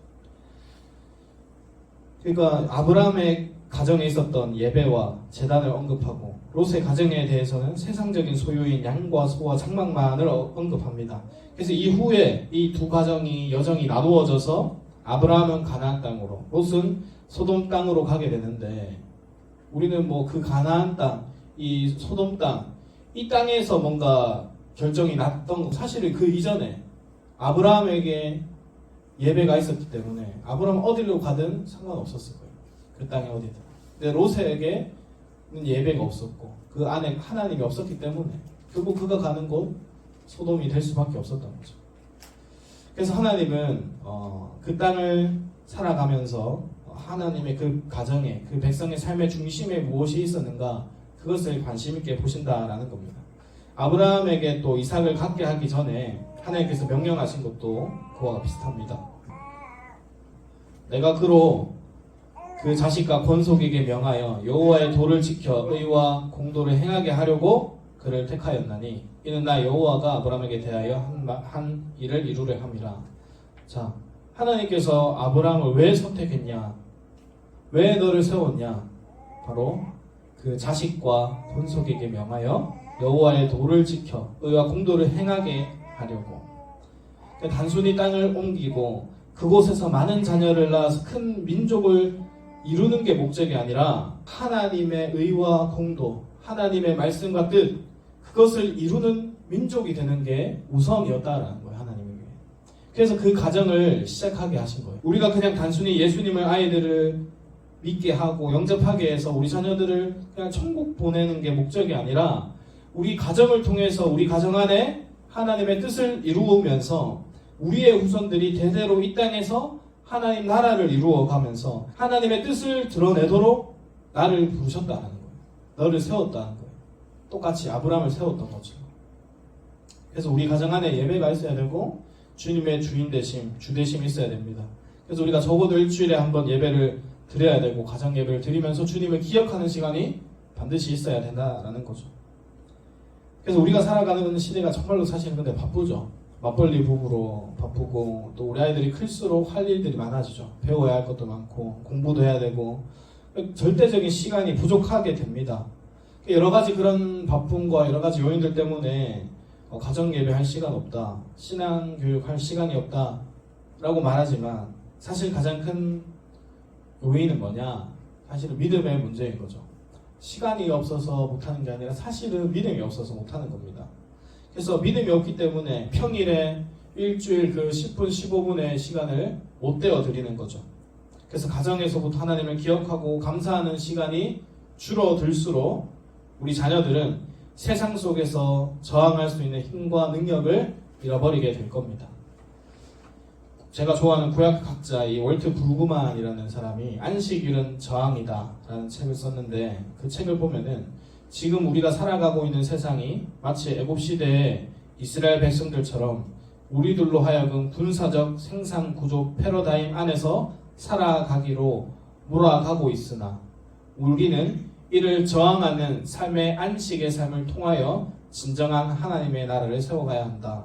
그러니까 아브라함의 가정에 있었던 예배와 제단을 언급하고 롯의 가정에 대해서는 세상적인 소유인 양과 소와 장막만을 언급합니다. 그래서 이후에 이 두 가정이 여정이 나누어져서 아브라함은 가나안 땅으로, 롯은 소돔 땅으로 가게 되는데, 우리는 뭐 그 가나안 땅, 이 소돔 땅, 이 땅에서 뭔가 결정이 났던 거, 사실은 그 이전에 아브라함에게 예배가 있었기 때문에 아브라함 어디로 가든 상관없었을 거예요. 그 땅에 어디든. 근데 롯에게는 예배가 없었고 그 안에 하나님이 없었기 때문에 결국 그가 가는 곳 소돔이 될 수밖에 없었던 거죠. 그래서 하나님은 그 땅을 살아가면서 하나님의 그 가정에, 그 백성의 삶의 중심에 무엇이 있었는가, 그것을 관심 있게 보신다라는 겁니다. 아브라함에게 또 이삭을 갖게 하기 전에 하나님께서 명령하신 것도 그와 비슷합니다. 내가 그로 그 자식과 권속에게 명하여 여호와의 도를 지켜 의와 공도를 행하게 하려고 그를 택하였나니 이는 나 여호와가 아브라함에게 대하여 한 일을 이루려 함이라. 자, 하나님께서 아브라함을 왜 선택했냐, 왜 너를 세웠냐, 바로 그 자식과 권속에게 명하여 여호와의 도를 지켜 의와 공도를 행하게 하려고. 그러니까 단순히 땅을 옮기고 그곳에서 많은 자녀를 낳아서 큰 민족을 이루는 게 목적이 아니라 하나님의 의와 공도, 하나님의 말씀과 뜻, 그것을 이루는 민족이 되는 게 우선이었다라는 거예요, 하나님에게. 그래서 그 가정을 시작하게 하신 거예요. 우리가 그냥 단순히 예수님을 아이들을 믿게 하고 영접하게 해서 우리 자녀들을 그냥 천국 보내는 게 목적이 아니라 우리 가정을 통해서 우리 가정 안에 하나님의 뜻을 이루면서 우리의 후손들이 대대로 이 땅에서 하나님 나라를 이루어가면서 하나님의 뜻을 드러내도록 나를 부르셨다는 거예요. 너를 세웠다는 거예요. 똑같이 아브라함을 세웠던 거죠. 그래서 우리 가정 안에 예배가 있어야 되고 주님의 주인 되심, 주 되심이 있어야 됩니다. 그래서 우리가 적어도 일주일에 한 번 예배를 드려야 되고 가정 예배를 드리면서 주님을 기억하는 시간이 반드시 있어야 된다라는 거죠. 그래서 우리가 살아가는 시대가 정말로 사실은 근데 바쁘죠. 맞벌이 부부로 바쁘고 또 우리 아이들이 클수록 할 일들이 많아지죠. 배워야 할 것도 많고 공부도 해야 되고 절대적인 시간이 부족하게 됩니다. 여러 가지 그런 바쁨과 여러 가지 요인들 때문에 가정 예배할 시간 없다, 신앙 교육할 시간이 없다 라고 말하지만 사실 가장 큰 요인은 뭐냐? 사실은 믿음의 문제인 거죠. 시간이 없어서 못하는 게 아니라 사실은 믿음이 없어서 못하는 겁니다. 그래서 믿음이 없기 때문에 평일에 일주일 그 10분, 15분의 시간을 못 떼어 드리는 거죠. 그래서 가정에서부터 하나님을 기억하고 감사하는 시간이 줄어들수록 우리 자녀들은 세상 속에서 저항할 수 있는 힘과 능력을 잃어버리게 될 겁니다. 제가 좋아하는 구약학자 이 월트 브루그만이라는 사람이 안식일은 저항이다 라는 책을 썼는데 그 책을 보면은 지금 우리가 살아가고 있는 세상이 마치 애굽시대의 이스라엘 백성들처럼 우리들로 하여금 군사적 생산구조 패러다임 안에서 살아가기로 몰아가고 있으나 우리는 이를 저항하는 삶의 안식의 삶을 통하여 진정한 하나님의 나라를 세워가야 한다.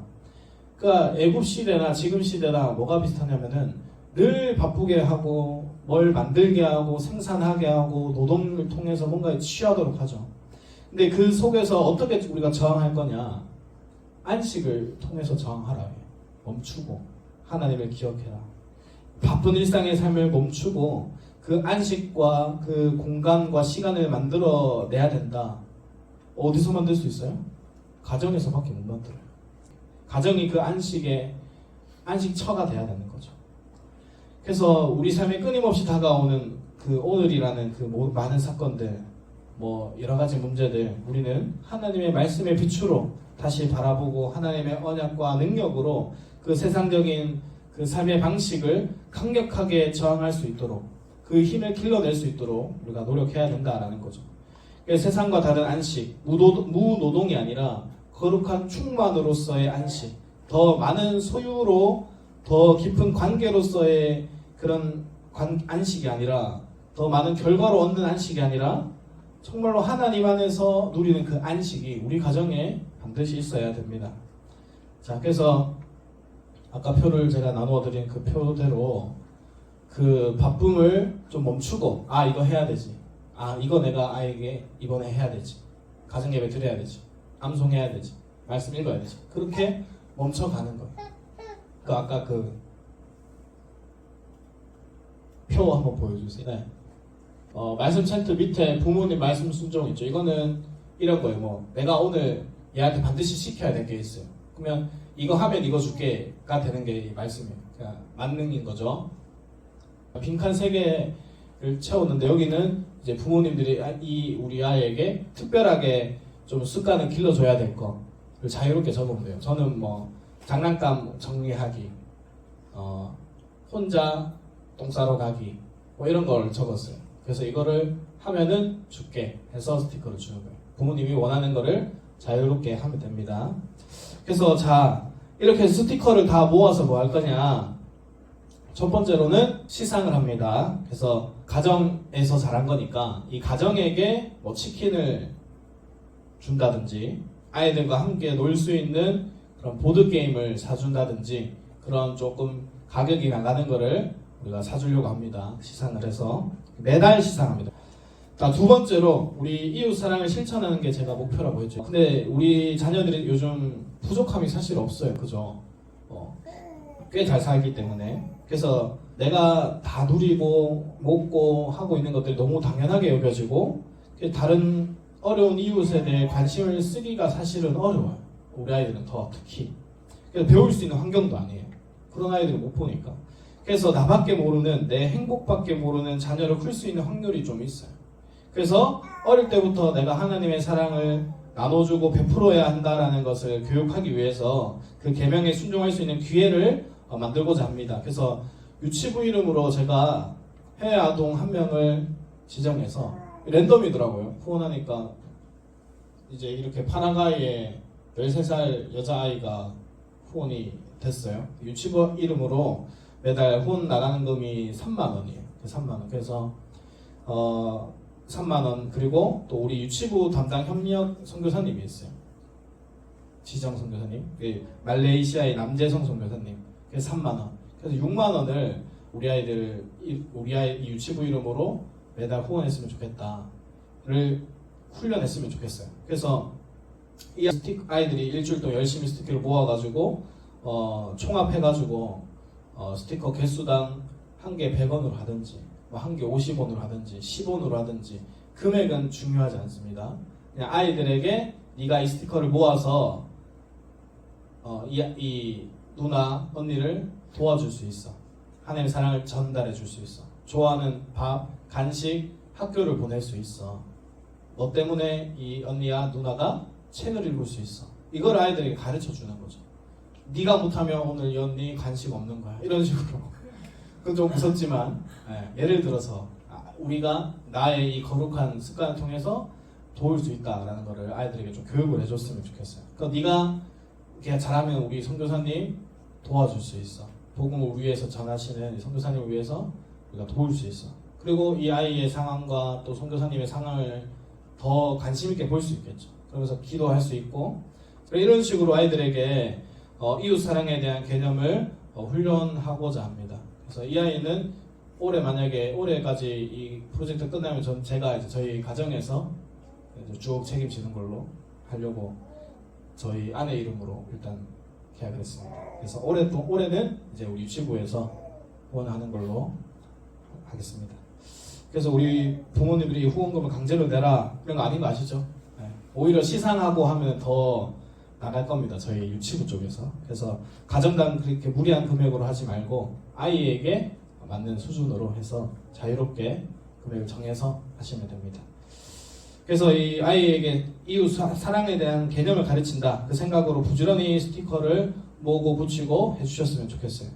그러니까 애굽 시대나 지금 시대나 뭐가 비슷하냐면은 늘 바쁘게 하고 뭘 만들게 하고 생산하게 하고 노동을 통해서 뭔가에 취하도록 하죠. 근데 그 속에서 어떻게 우리가 저항할 거냐? 안식을 통해서 저항하라. 멈추고 하나님을 기억해라. 바쁜 일상의 삶을 멈추고 그 안식과 그 공간과 시간을 만들어내야 된다. 어디서 만들 수 있어요? 가정에서밖에 못 만들어요. 가정이 그 안식처가 돼야 되는 거죠. 그래서 우리 삶에 끊임없이 다가오는 그 오늘이라는 그 많은 사건들, 뭐 여러 가지 문제들, 우리는 하나님의 말씀의 빛으로 다시 바라보고 하나님의 언약과 능력으로 그 세상적인 그 삶의 방식을 강력하게 저항할 수 있도록 그 힘을 길러낼 수 있도록 우리가 노력해야 된다라는 거죠. 세상과 다른 안식, 무노동이 아니라 거룩한 충만으로서의 안식, 더 많은 소유로 더 깊은 관계로서의 그런 안식이 아니라 더 많은 결과로 얻는 안식이 아니라 정말로 하나님 안에서 누리는 그 안식이 우리 가정에 반드시 있어야 됩니다. 자, 그래서 아까 표를 제가 나누어 드린 그 표대로 그 바쁨을 좀 멈추고, 아, 이거 해야 되지. 아, 이거 내가 아이에게 이번에 해야 되지. 가정예배 드려야 되지. 암송해야 되지. 말씀 읽어야 되지. 그렇게 멈춰가는 거예요. 그 아까 그 표 한번 보여주세요. 네. 말씀 챈트 밑에 부모님 말씀 순종 있죠. 이거는 이런 거예요. 뭐 내가 오늘 얘한테 반드시 시켜야 될 게 있어요. 그러면 이거 하면 이거 줄게가 되는 게 이 말씀이에요. 그러니까 만능인 거죠. 빈칸 3개를 채웠는데 여기는 이제 부모님들이 우리 아이에게 특별하게 좀 습관을 길러줘야 될 거를 자유롭게 적으면 돼요. 저는 뭐 장난감 정리하기, 혼자 똥 싸러 가기, 뭐 이런 걸 적었어요. 그래서 이거를 하면은 줄게 해서 스티커를 주는 거예요. 부모님이 원하는 거를 자유롭게 하면 됩니다. 그래서 자, 이렇게 스티커를 다 모아서 뭐 할 거냐? 첫 번째로는 시상을 합니다. 그래서 가정에서 자란 거니까 이 가정에게 뭐 치킨을 준다든지 아이들과 함께 놀 수 있는 그런 보드게임을 사준다든지 그런 조금 가격이 나가는 거를 우리가 사주려고 합니다. 시상을 해서 매달 시상합니다. 자, 두 번째로 우리 이웃 사랑을 실천하는 게 제가 목표라고 했죠. 근데 우리 자녀들이 요즘 부족함이 사실 없어요. 그죠? 꽤 잘 살기 때문에. 그래서 내가 다 누리고 먹고 하고 있는 것들이 너무 당연하게 여겨지고 다른 어려운 이웃에 대해 관심을 쓰기가 사실은 어려워요. 우리 아이들은 더 특히. 그래서 배울 수 있는 환경도 아니에요. 그런 아이들을 못 보니까. 그래서 나밖에 모르는, 내 행복밖에 모르는 자녀를 클 수 있는 확률이 좀 있어요. 그래서 어릴 때부터 내가 하나님의 사랑을 나눠주고 베풀어야 한다라는 것을 교육하기 위해서 그 계명에 순종할 수 있는 기회를 만들고자 합니다. 그래서 유치부 이름으로 제가 해외 아동 1명을 지정해서 랜덤이더라고요. 후원하니까 이제 이렇게 파나가이에 13살 여자아이가 후원이 됐어요. 유치부 이름으로 매달 후원 나가는 금이 3만원이에요. 3만원. 그래서 3만원. 그리고 또 우리 유치부 담당 협력 선교사님이 있어요. 지정 선교사님. 말레이시아의 남재성 선교사님. 그래서 3만원. 그래서 6만원을 우리 아이 유치부 이름으로 매달 후원했으면 좋겠다를 훈련했으면 좋겠어요. 그래서 이 아이들이 일주일 동안 열심히 스티커를 모아가지고 총합해가지고 스티커 개수당 한 개 100원으로 하든지 한 개 50원으로 하든지 10원으로 하든지 금액은 중요하지 않습니다. 그냥 아이들에게 네가 이 스티커를 모아서 이 누나 언니를 도와줄 수 있어. 하나님의 사랑을 전달해 줄 수 있어. 좋아하는 밥, 간식, 학교를 보낼 수 있어. 너 때문에 이 언니야 누나가 책을 읽을 수 있어. 이걸 아이들에게 가르쳐 주는 거죠. 네가 못하면 오늘 이 언니 간식 없는 거야. 이런 식으로. 그건 좀 무섭지만 예를 들어서 우리가 나의 이 거룩한 습관을 통해서 도울 수 있다라는 거를 아이들에게 좀 교육을 해줬으면 좋겠어요. 그러니까 네가 이렇게 잘하면 우리 선교사님 도와줄 수 있어. 복음을 위해서 전하시는 이 선교사님을 위해서 우리가 도울 수 있어. 그리고 이 아이의 상황과 또 선교사님의 상황을 더 관심 있게 볼 수 있겠죠. 그러면서 기도할 수 있고 이런 식으로 아이들에게 이웃 사랑에 대한 개념을 훈련하고자 합니다. 그래서 이 아이는 만약에 올해까지 이 프로젝트 끝나면 제가 이제 저희 가정에서 이제 쭉 책임지는 걸로 하려고 저희 아내 이름으로 일단 계약을 했습니다. 그래서 올해는 이제 우리 유치부에서 후원하는 걸로 하겠습니다. 그래서 우리 부모님들이 후원금을 강제로 내라 이런 거 아닌 거 아시죠? 오히려 시상하고 하면 더 나갈 겁니다. 저희 유치부 쪽에서. 그래서 가정당 그렇게 무리한 금액으로 하지 말고 아이에게 맞는 수준으로 해서 자유롭게 금액을 정해서 하시면 됩니다. 그래서 이 아이에게 이웃 사랑에 대한 개념을 가르친다. 그 생각으로 부지런히 스티커를 모으고 붙이고 해주셨으면 좋겠어요.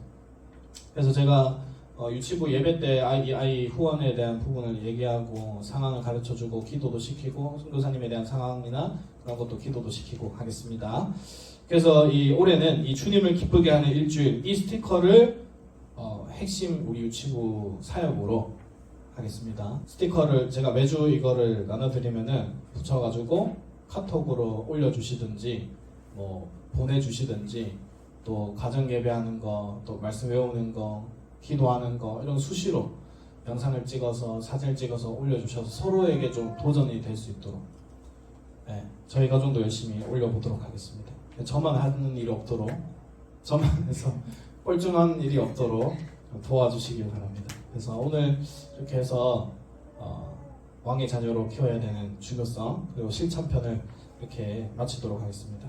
그래서 제가 유치부 예배 때 아이 후원에 대한 부분을 얘기하고 상황을 가르쳐주고 기도도 시키고 선교사님에 대한 상황이나 그런 것도 기도도 시키고 하겠습니다. 그래서 이 올해는 이 주님을 기쁘게 하는 일주일 이 스티커를 핵심 우리 유치부 사역으로 하겠습니다. 스티커를 제가 매주 이거를 나눠드리면은 붙여가지고 카톡으로 올려주시든지 뭐 보내주시든지 또 가정 예배하는 거, 또 말씀 외우는 거, 기도하는 거 이런 수시로 영상을 찍어서 사진을 찍어서 올려주셔서 서로에게 좀 도전이 될 수 있도록 저희 가정도 열심히 올려보도록 하겠습니다. 저만 하는 일이 없도록 저만 해서 뻘쭘한 일이 없도록 도와주시길 바랍니다. 그래서 오늘 이렇게 해서 왕의 자녀로 키워야 되는 중요성 그리고 실천편을 이렇게 마치도록 하겠습니다.